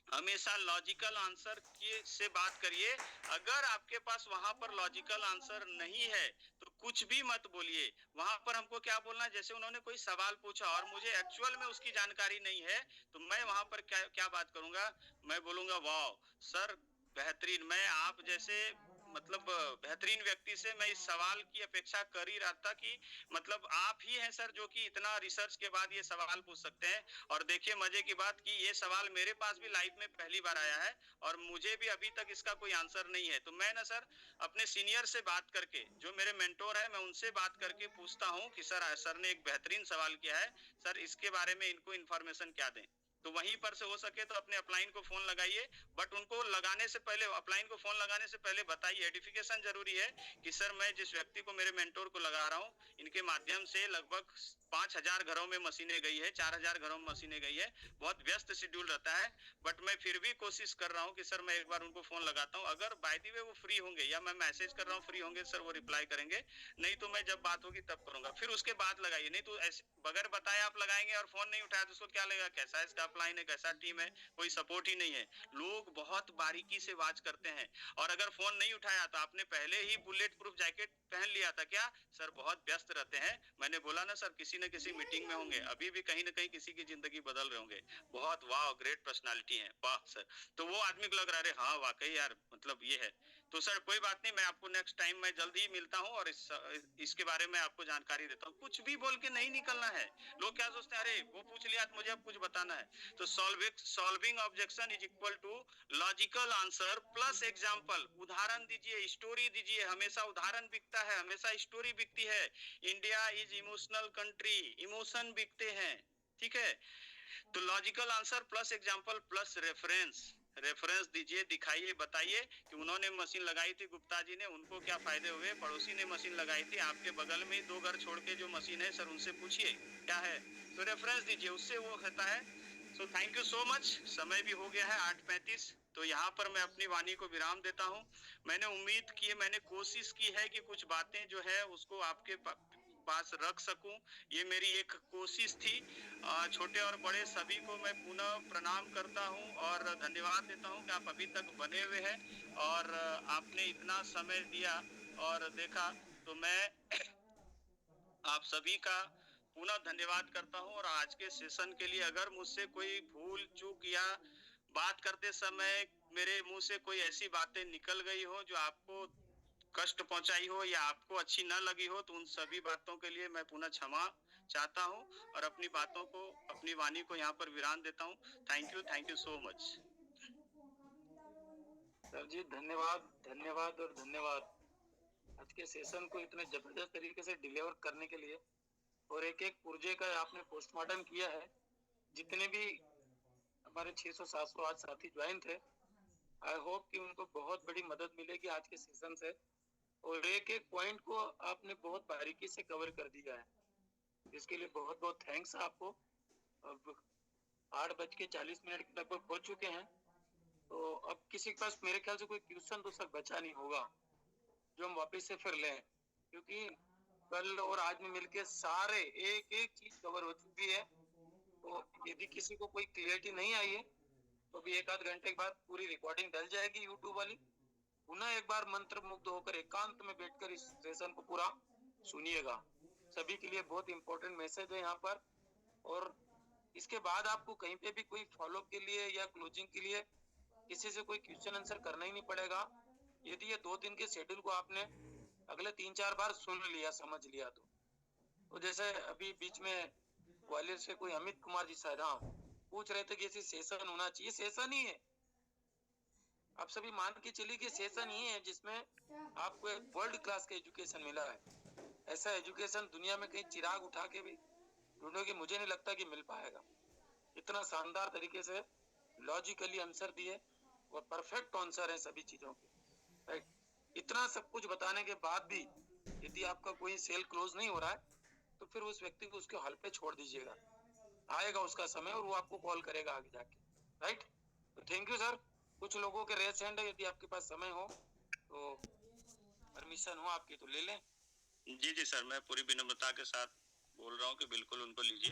Speaker 2: हमेशा लॉजिकल आंसर की से बात करिए। अगर आपके पास वहां पर लॉजिकल आंसर नहीं है तो कुछ भी मत बोलिए, वहां पर हमको क्या बोलना है, जैसे उन्होंने कोई सवाल पूछा और मुझे एक्चुअल में उसकी जानकारी नहीं है तो मैं वहां पर क्या क्या बात करूंगा, मैं बोलूंगा वाओ सर बेहतरीन, मैं आप जैसे मतलब बेहतरीन व्यक्ति से मैं इस सवाल की अपेक्षा कर ही रहा था कि मतलब आप ही हैं सर जो कि इतना रिसर्च के बाद ये सवाल पूछ सकते हैं। और देखिए मजे की बात कि ये सवाल मेरे पास भी लाइफ में पहली बार आया है और मुझे भी अभी तक इसका कोई आंसर नहीं है। तो मैं ना सर अपने सीनियर से बात करके, जो मेरे मेंटोर है, मैं उनसे बात करके पूछता हूँ कि सर ने एक बेहतरीन सवाल किया है, सर इसके बारे में इनको इन्फॉर्मेशन क्या दें। तो वहीं पर से हो सके तो अपने अपलाइन को फोन लगाइए, बट उनको लगाने से पहले, अपलाइन को फोन लगाने से पहले बताइए, एडिफिकेशन जरूरी है कि सर मैं जिस व्यक्ति को, मेरे मेंटोर को लगा रहा हूँ, इनके माध्यम से लगभग 5,000 घरों में मशीनें गई है, 4,000 घरों में मशीनें गई है, बहुत व्यस्त शेड्यूल रहता है, बट मैं फिर भी कोशिश कर रहा हूँ कि सर मैं एक बार उनको फोन लगाता हूँ, अगर बाय द वे वो फ्री होंगे या मैं मैसेज कर रहा हूँ फ्री होंगे सर वो रिप्लाई करेंगे, नहीं तो मैं जब बात होगी तब करूंगा, फिर उसके बाद लगाइए। नहीं तो ऐसे बगैर बताए आप लगाएंगे और फोन नहीं उठाया तो उसको क्या लगेगा, कैसा स्टाफ लाइन है, कैसा टीम है, कोई सपोर्ट ही नहीं है। लोग बहुत बारीकी से वाच करते हैं, और अगर फोन नहीं उठाया तो आपने पहले ही बुलेट प्रूफ जैकेट पहन लिया था क्या, सर बहुत व्यस्त रहते हैं, मैंने बोला ना सर किसी न किसी मीटिंग में होंगे, अभी भी कहीं ना कहीं किसी की जिंदगी बदल रहे होंगे, बहुत वाह ग्रेट पर्सनालिटी है, वाह सर। तो वो आदमी को लग रहा है हाँ वाकई यार मतलब ये है। तो सर कोई बात नहीं, मैं आपको नेक्स्ट टाइम मैं जल्द ही मिलता हूँ और इसके बारे में आपको जानकारी देता हूँ। कुछ भी बोल के नहीं निकलना है। लोग क्या सोचते हैं, अरे वो पूछ लिया तो मुझे अब कुछ बताना है। तो solving objection is equal to logical answer plus example. उदाहरण दीजिए, स्टोरी दीजिए, हमेशा उदाहरण बिकता है, हमेशा स्टोरी बिकती है। India is emotional country, emotion बिकते हैं, ठीक है। तो logical answer plus example plus reference दीजिए, दिखाइए, बताइए कि उन्होंने मशीन लगाई थी गुप्ता जी ने, उनको क्या फायदे हुए, पड़ोसी ने मशीन लगाई थी, आपके बगल में 2 घर छोड़ के जो मशीन है सर उनसे पूछिए क्या है, तो रेफरेंस दीजिए, उससे वो होता है। So thank you so much, समय भी हो गया है 8:35, तो यहाँ पर मैं अपनी वाणी को विराम देता हूँ। मैंने उम्मीद की है, मैंने कोशिश की है कि कुछ बातें जो है उसको आपके पास रख सकूं, ये मेरी एक कोशिश थी। छोटे और बड़े सभी को मैं पुनः प्रणाम करता हूं और धन्यवाद देता हूं कि आप अभी तक बने हुए हैं और आपने इतना समय दिया और देखा, तो मैं आप सभी का पुनः धन्यवाद करता हूं। और आज के सेशन के लिए अगर मुझसे कोई भूल चूक या बात करते समय मेरे मुंह से कोई ऐसी बातें निकल गई हो जो आपको कष्ट पहुंचाई हो या आपको अच्छी न लगी हो, तो उन सभी बातों के लिए मैं पुनः क्षमा चाहता हूं और अपनी बातों को, अपनी वाणी को यहाँ पर विराम देता हूं। Thank you so much.
Speaker 1: Sir ji धन्यवाद, धन्यवाद और धन्यवाद आज के सेशन को इतने जबरदस्त तरीके से डिलीवर करने के लिए, और एक एक पुर्जे का आपने पोस्टमार्टम किया है। जितने भी हमारे 600-700 आज साथी ज्वाइन थे, आई होप कि उनको बहुत बड़ी मदद मिलेगी आज के सेशन से, और एक एक पॉइंट को आपने बहुत बारीकी से कवर कर दिया है, इसके लिए बहुत बहुत थैंक्स आपको। अब 8:40 लगभग हो चुके हैं, तो अब किसी के पास मेरे ख्याल से कोई क्वेश्चन तो सर बचा नहीं होगा जो हम वापस से फिर लें, क्योंकि कल और आज में मिलके सारे एक एक चीज कवर हो चुकी है। तो यदि किसी को कोई क्लियरिटी नहीं आई है तो भी 1-8 घंटे के बाद पूरी रिकॉर्डिंग डल जाएगी यूट्यूब वाली, पुनः एक बार मंत्र मुग्ध होकर एकांत में बैठकर इस सेशन को पूरा सुनिएगा। सभी के लिए बहुत इंपॉर्टेंट मैसेज है यहाँ पर। और इसके बाद आपको कहीं पे भी कोई फॉलोअप के लिए या क्लोजिंग के लिए किसी से कोई क्वेश्चन आंसर करना ही नहीं पड़ेगा। यदि ये 2 दिन के शेड्यूल को आपने अगले 3-4 बार सुन लिया, समझ लिया, तो जैसे अभी बीच में ग्वालियर से कोई अमित कुमार जी शायद, हाँ, पूछ रहे थे कि ऐसी सेशन होना चाहिए। सेशन ही है, आप सभी मान के चलिए कि सेशन ही है जिसमें आपको एक वर्ल्ड क्लास का एजुकेशन मिला है। ऐसा एजुकेशन दुनिया में कहीं चिराग उठा के भी ढूंढोगे, मुझे नहीं लगता कि मिल पाएगा। इतना शानदार तरीके से लॉजिकली आंसर दिए और परफेक्ट आंसर है सभी चीजों के, राइट। इतना सब कुछ बताने के बाद भी यदि आपका कोई सेल क्लोज नहीं हो रहा है तो फिर उस व्यक्ति को उसके हल पे छोड़ दीजिएगा, आएगा उसका समय और वो आपको कॉल करेगा आगे जाके, राइट। तो थैंक यू सर। कुछ लोगों के रेस हैंड है, यदि आपके पास समय हो तो परमिशन हो आपकी तो ले लें।
Speaker 2: जी सर, मैं पूरी विनम्रता के साथ बोल रहा हूँ कि बिल्कुल उनको लीजिए।